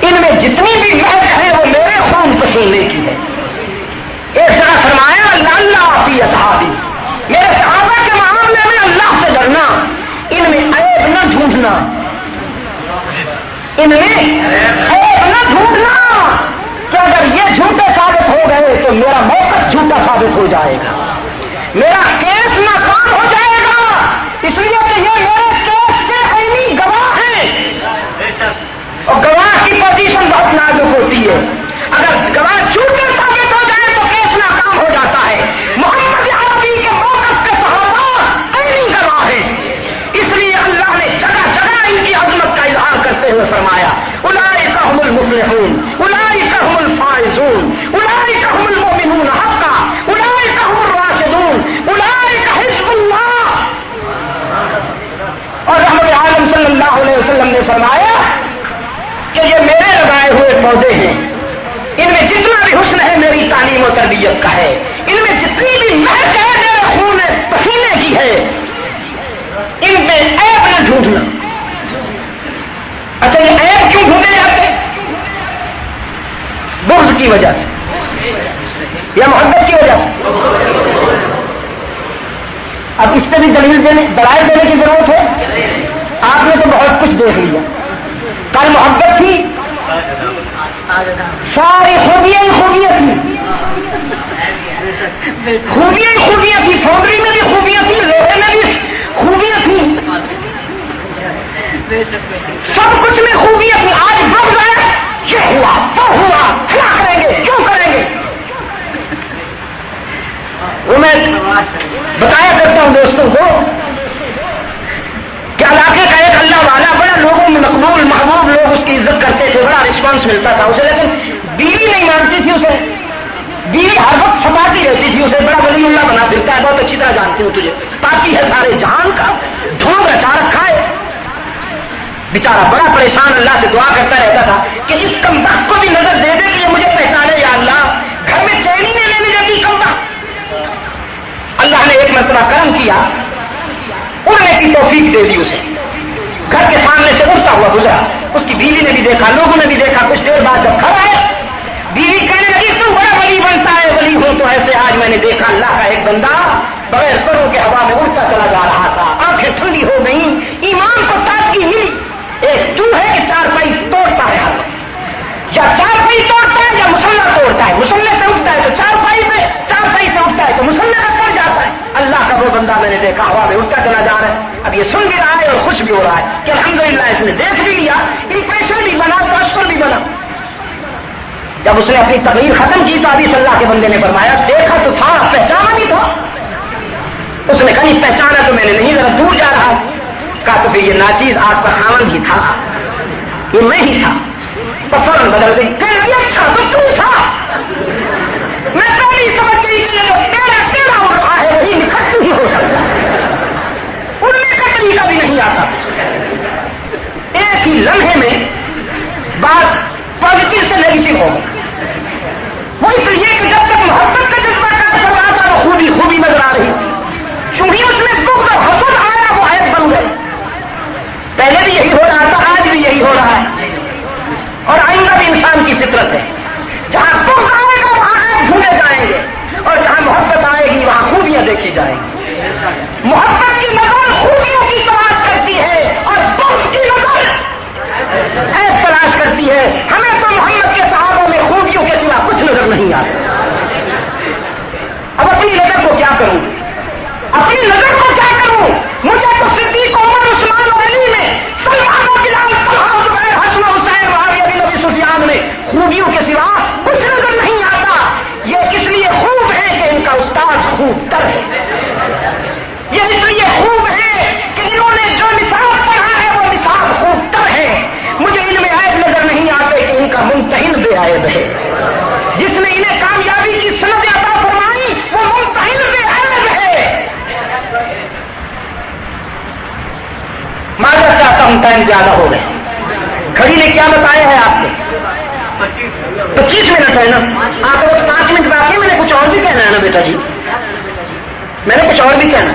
ان میں جتنی بھی مہک ہے وہ میرے خون پسینے کی ہے. ایک جگہ فرمایا اللہ فی اصحابی، میرے صحابہ کے معاملے میں اللہ سے ڈرنا، ان میں عیب نہ ڈھونڈنا، ان میں عیب نہ ڈھونڈنا کہ اگر یہ جھوٹے ثابت ہو گئے تو میرا موقف جھوٹا ثابت ہو جائے گا، میرا کیس ناکام ہو جائے گا، اس لیے کہ یہ میرے کیس کے عینی گواہ ہیں، اور گواہ کی پوزیشن بہت نازک ہوتی ہے. اگر گواہ جھوٹے ثابت ہو جائے تو کیس ناکام ہو جاتا ہے. محمد عربی کے موقف کے صحابہ عینی گواہ ہیں، اس لیے اللہ نے جگہ جگہ ان کی عظمت کا اظہار کرتے ہوئے فرمایا اولئک هم المفلحون اولئک هم الفائزون اولئک هم المؤمنون حقا اولئک هم الراشدون اولئک حزب اللہ. اور رحمت عالم صلی اللہ علیہ وسلم نے فرمایا کہ یہ میرے لگائے ہوئے پودے ہیں، ان میں جتنا بھی حسن ہے میری تعلیم و تربیت کا ہے، ان میں جتنی بھی مہک ہے میرے خون پسینے کی ہے، ان میں عیب نہ ڈھونڈنا. اچھا یہ عیب کیوں ڈھونڈے جاتے؟ بغض کی وجہ سے یا محبت کی وجہ سے؟ اب اس سے بھی دلائل دینے کی ضرورت ہے. آپ نے تو بہت کچھ دیکھ لیا. کل محبت تھی، ساری خوبیاں ہی خوبیاں تھی، خوبیاں ہی خوبیاں تھی، فوڈری میں بھی خوبیاں تھی، لوہے میں بھی خوبیاں تھی، سب کچھ میں خوبیاں تھی. آج بغض ہے، یہ ہوا وہ ہوا، کیا کریں گے کیوں کریں گے. وہ میں بتایا کرتا ہوں دوستوں کو کہ علاقے کا ایک اللہ والا بڑا لوگوں میں مقبول محبوب، لوگ اس کی عزت کرتے تھے، بڑا رسپانس ملتا تھا اسے، لیکن بیوی نہیں مانتی تھی اسے، بیوی ہر وقت چھپاتی رہتی تھی اسے. بڑا ولی اللہ بنا پھرتا ہے، بہت اچھی طرح جانتی ہوں تجھے، پاکی ہے سارے جہان کا، ڈھونگ رچا رکھا ہے. بیچارہ بڑا پریشان اللہ سے دعا کرتا رہتا تھا کہ اس کم وقت کو بھی نظر دے دے کہ یہ مجھے پہچانے یا اللہ. گھر میں چینی نہیں لینے دیتی کم وقت. اللہ نے ایک مرتبہ کرم کیا، اڑنے کی توفیق دے دی اسے. گھر کے سامنے سے اڑتا ہوا گزرا، اس کی بیوی نے بھی دیکھا، لوگوں نے بھی دیکھا. کچھ دیر بعد جب کھڑا ہے، بیوی کہنے لگی تو بڑا ولی بنتا ہے، ولی ہوں تو ایسے. آج میں نے دیکھا اللہ کا ایک بندہ بغیر پروں کے ہوا میں اڑتا چلا جا رہا تھا، آنکھیں ٹھنڈی ہو گئیں، ایمان کو تازگی ملی. ایک تو ہے کہ چار پائی توڑتا ہے، یا چار پائی توڑتا ہے یا مسلح توڑتا ہے. مسلح سے اٹھتا ہے تو چار پائی سے اٹھتا ہے تو مسلح کا کر جاتا ہے. اللہ کا وہ بندہ میں نے دیکھا ہوا میں اٹھتا چلا جا رہا ہے. اب یہ سن بھی رہا ہے اور خوش بھی ہو رہا ہے کہ الحمدللہ اس نے دیکھ بھی لیا، امپریشن بھی بنا، تاثر بھی بنا. جب اس نے اپنی تقریر ختم کی تو ابھی صلی اللہ کے بندے نے فرمایا دیکھا تو تھا، پہچانا نہیں تھا. اس نے کہیں پہچانا تو میں نے نہیں، ذرا دور جا رہا. کہا تو پھر یہ ناچیز آپ کا خاوند ہی تھا، یہ میں ہی تھا. تو فوراً بدل گئی، کہ اچھا تو تھا. میں پہلی سمجھ گئی کہ جو تیرا اڑ رہا ہے وہی نکھٹ ہی ہو سکتا ہے، اڑنے کا طریقہ بھی نہیں آتا. ایک ہی لمحے میں بات پازیٹو سے نیگیٹو ہو گئی. وہ اس لیے کہ جب تک محبت کا جذبہ کا اثر رہا تھا وہ خوبی نظر آ رہی، چونکہ اس میں بغض اور حسد آیا وہ عیب بن گئے. پہلے بھی یہی ہو رہا تھا، آج بھی یہی ہو رہا ہے، اور آئندہ بھی انسان کی فطرت ہے. جہاں بغض آئے گا وہاں عیب ڈھونڈے جائیں گے، اور جہاں محبت آئے گی وہاں خوبیاں دیکھی جائیں گی. محبت کی نظر خوبیوں کی تلاش کرتی ہے اور بغض کی نظر عیب تلاش کرتی ہے. ہمیں تو محمد کے صحابوں میں خوبیوں کے سوا کچھ نظر نہیں آتا. اب اپنی نظر کو کیا کروں، اپنی نظر کو کیا کروں؟ مجھے تو صدیق عمر عثمان و علی میں، سلمان و بلال، طلحہ زبیر حسن و حسین معاویہ بن ابی سفیان میں خوبیوں کے سوا کچھ نظر نہیں آتا. یہ اس لیے خوب ہے کہ ان کا استاد خوب تر ہے، یہ اس لیے خوب ہے کہ انہوں نے جو نصاب پڑھا ہے وہ نصاب خوب تر ہے. مجھے ان میں عیب نظر نہیں آتے کہ ان کا ممتحن بے عیب ہے. جس نے انہیں کامیابی کی سند عطا فرمائی وہ ممتحن بے عیب ہے. معذرت چاہتا ہوں، ٹائم زیادہ ہو گئے. گھڑی نے کیا بتایا ہے آپ کو؟ 25 منٹ ہے نا. آپ کو 5 منٹ باقی. میں نے کچھ اور بھی کہنا ہے نا بیٹا جی، میں نے کچھ اور بھی کہنا.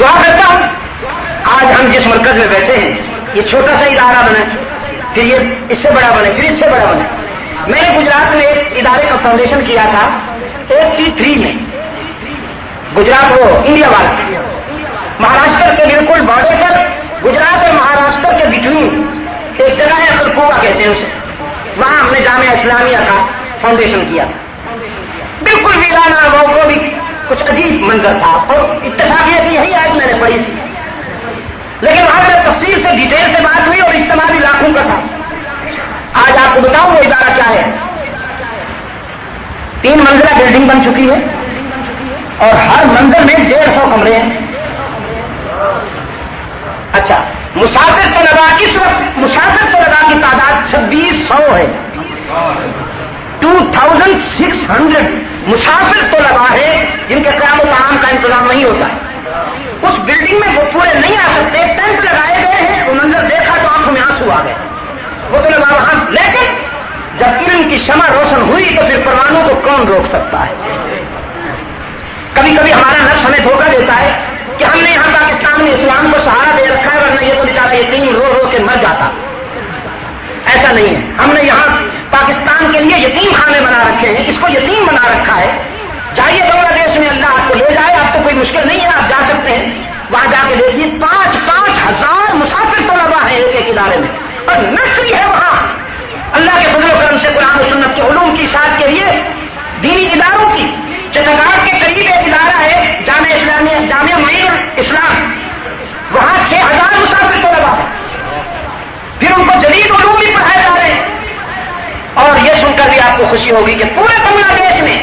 دعا کرتا ہوں آج ہم جس مرکز میں بیٹھے ہیں یہ چھوٹا سا ادارہ بنا، پھر یہ اس سے بڑا بنے، پھر اس سے بڑا بنے. میں نے گجرات میں ایک ادارے کا فاؤنڈیشن کیا تھا 83 میں. گجرات وہ انڈیا والا، مہاراشٹر کے بالکل بارڈر پر، گجرات اور مہاراشٹر کے بٹوین ایک جگہ ہے کلکوا کہتے ہیں اسے، وہاں ہم نے جامعہ اسلامیہ کا فاؤنڈیشن کیا تھا. بالکل ویرانہ، وہ بھی کچھ عجیب منظر تھا، اور اتفاقیت یہی آج میں نے پڑھی تھی، لیکن وہاں پر تفصیل سے ڈیٹیل سے بات ہوئی اور اجتماع بھی لاکھوں کا تھا. آج آپ کو بتاؤں وہ ادارہ کیا ہے. 3 منزلہ بلڈنگ بن چکی ہے اور ہر منزل میں 150 کمرے ہیں. اچھا، مسافر طلبا اس وقت مسافر طلبا کی تعداد 2600 ہے. 2600 مسافر طلبا ہے جن کے قیام و طعام کا انتظام نہیں ہوتا ہے. اس بلڈنگ میں وہ پورے نہیں آ سکتے، ٹینٹ لگائے گئے ہیں. وہ منظر دیکھا تو آنکھوں میں آنسو آ گئے. وہ طلبا وہاں، لیکن جب علم کی شمع روشن ہوئی تو پھر پروانوں کو کون روک سکتا ہے. کبھی کبھی ہمارا نفس ہمیں دھوکہ دیتا ہے کہ ہم نے یہاں پاکستان میں اسلام کو سہارا دے رکھا ہے، ورنہ یہ تو بیچارہ یتیم رو رو کے مر جاتا. ایسا نہیں ہے. ہم نے یہاں پاکستان کے لیے یتیم خانے بنا رکھے ہیں، اس کو یتیم بنا رکھا ہے. جائیے بنگلہ دیش میں، اللہ آپ کو لے جائے، آپ کو کوئی مشکل نہیں ہے، آپ جا سکتے ہیں. وہاں جا کے دیکھیے 5-5 ہزار مسافر طلبا ہیں ایک ادارے میں، اور نسلی ہے وہاں. اللہ کے فضل و کرم سے قرآن و سنت کے علوم کی اشاعت کے لیے دینی اداروں کی چٹاگاٹ کے قریب ایک ادارہ ہے جامعہ اسلامیہ، جامعہ معین الاسلام، وہاں 6000 مسافر طلبا ہیں. پھر ان کو جدید علوم بھی پڑھائے جا رہے ہیں. اور یہ سن کر بھی آپ کو خوشی ہوگی کہ پورے بنگلہ دیش میں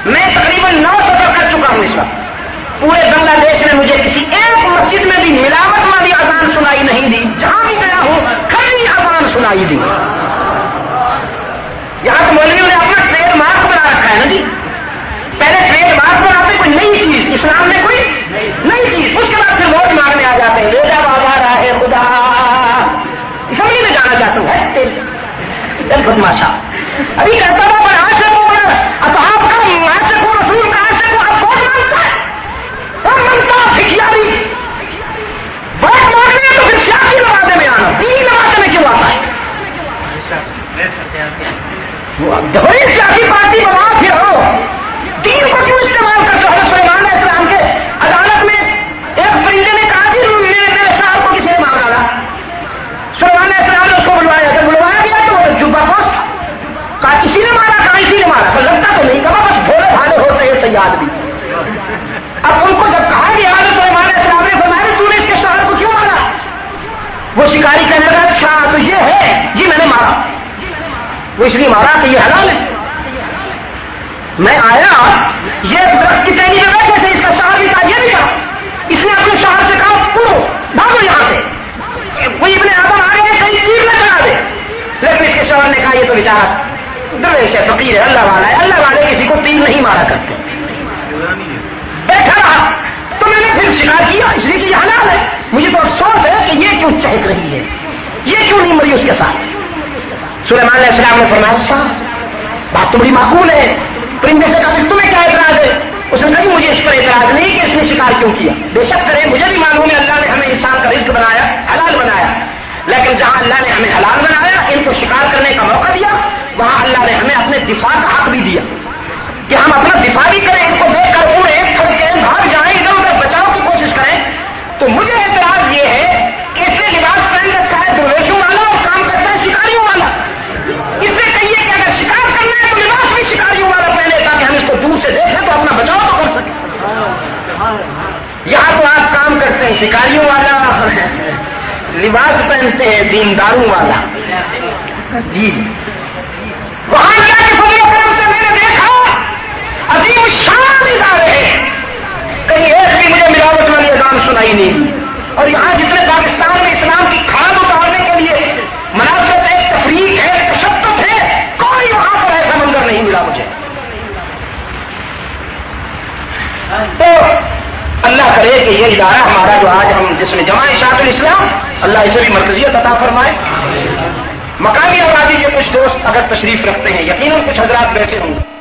میں تقریباً 9 سفر کر چکا ہوں اس وقت. پورے بنگلہ دیش میں مجھے کسی ایک مسجد میں بھی ملاوٹ والی اذان سنائی نہیں دی. جہاں بھی گیا ہوں کھلی اذان سنائی دی. یہاں تو مولویوں نے اپنا ٹریڈ مارک بنا رکھا ہے نا جی. پہلے ٹریڈ مارک بناتے کوئی نئی چیز، اسلام میں کوئی نئی چیز، اس کے بعد پھر ووٹ مانگنے آ جاتے ہیں. لے جا بابا راہ خدا، اسمبلی میں جانا چاہتا ہوں. بدماشا ابھی کہتا ہوں پر آج سے اب آپ کا آج سے کو رسول کا آج سے کو آپ ووٹ مانگتا ہے، اور مانگتا بھکھیاری ووٹ مانگنے تو پھر سیاسی نمازے میں آنا، دینی نمازے میں کیوں آتا ہے؟ بڑی سیاسی پارٹی بنا پھر ہو، دین کو کیوں استعمال کرتے ہو؟ سلیمان علیہ السلام کے عدالت میں ایک پرندے نے کہا کہ میرے صاحب کو کسی نے مار ڈالا. سلیمان علیہ السلام نے اس کو بلوایا، جب بلوایا گیا تو جبا پوسٹ کہا کسی نے مارا، کہا اسی نے مارا. لگتا تو نہیں، کہا بس بھولے بھالے ہوتے ہیں سیاد بھی. اب ان کو جب کہا گیا تو سلیمان علیہ السلام نے فرمایا تو نے اس کے شوہر کو کیوں مارا؟ وہ شکاری کہنے لگا اچھا تو یہ ہے جی میں نے مارا. وہ اس لیے مارا کہ یہ حلال ہے. میں آیا یہ درخت کی ٹہنی میں بیٹھے تھے، اس کا شوہر بھی کہا، یہ بھی کہا. اس نے اپنے شوہر سے کہا پورو بھاگو یہاں سے، کوئی ابن آدم آ رہے ہیں کہیں تیر نہ چلا دے. لیکن اس کے شوہر نے کہا یہ تو بیچارہ درویش ہے، فقیر ہے، اللہ والا ہے، اللہ والے کسی کو تیر نہیں مارا کرتے. بیٹھا رہا تو میں نے پھر شکار کیا، اس لیے کہ یہ حلال ہے. مجھے تو افسوس ہے کہ یہ کیوں چہک رہی ہے، یہ کیوں نہیں مری اس کے ساتھ. سلیمان علیہ السلام نے فرمایا اچھا بات تو بڑی معقول ہے. پرندے سے کہا تمہیں کیا اعتراض ہے؟ اس نے کہا مجھے اس پر اعتراض نہیں کہ اس نے شکار کیوں کیا. بے شک کرے، مجھے بھی معلوم ہے اللہ نے ہمیں انسان کا رزق بنایا، حلال بنایا، لیکن جہاں اللہ نے ہمیں حلال بنایا، ان کو شکار کرنے کا موقع دیا، وہاں اللہ نے ہمیں اپنے دفاع کا حق بھی دیا کہ ہم اپنا دفاع بھی کریں. ان کو دیکھ کر اڑے کھڑکے بھاگ جائیں، ادھر ادھر بچاؤ کی کوشش کریں. تو مجھے اعتراض یہ ہے کہ اس نے لباس پہن رکھا ہے درویشوں والا اور کام کرتا ہے شکاریوں والا. اس سے کہیے کہ اگر شکار کرنا ہے تو لباس بھی شکاریوں والا پہنے تاکہ ہم اس کو دور سے دیکھیں تو اپنا بچاؤ تو کر سکیں. یہاں تو آپ کام کرتے ہیں شکاریوں والا، لباس پہنتے ہیں دینداروں والا. جی وہاں اللہ کے فضل و کرم سے میں نے دیکھا عظیم الشان ادارے ہیں، کہیں ایک بھی مجھے ملاوٹ والی اذان سنائی نہیں. اور یہاں جتنے پاکستان میں اسلام کی کھاد اتارنے کے لیے مناسب ہے، تفریق ہے، تشدد ہے، کوئی وہاں پر ایسا منظر نہیں ملا مجھے. تو اللہ کرے کہ یہ ادارہ ہمارا جو آج ہم جس میں جمع اشاعت الاسلام، اللہ اسے بھی مرکزیت عطا فرمائے. مقامی آبادی کے کچھ دوست اگر تشریف رکھتے ہیں، یقیناً کچھ حضرات بیٹھے ہوں گے.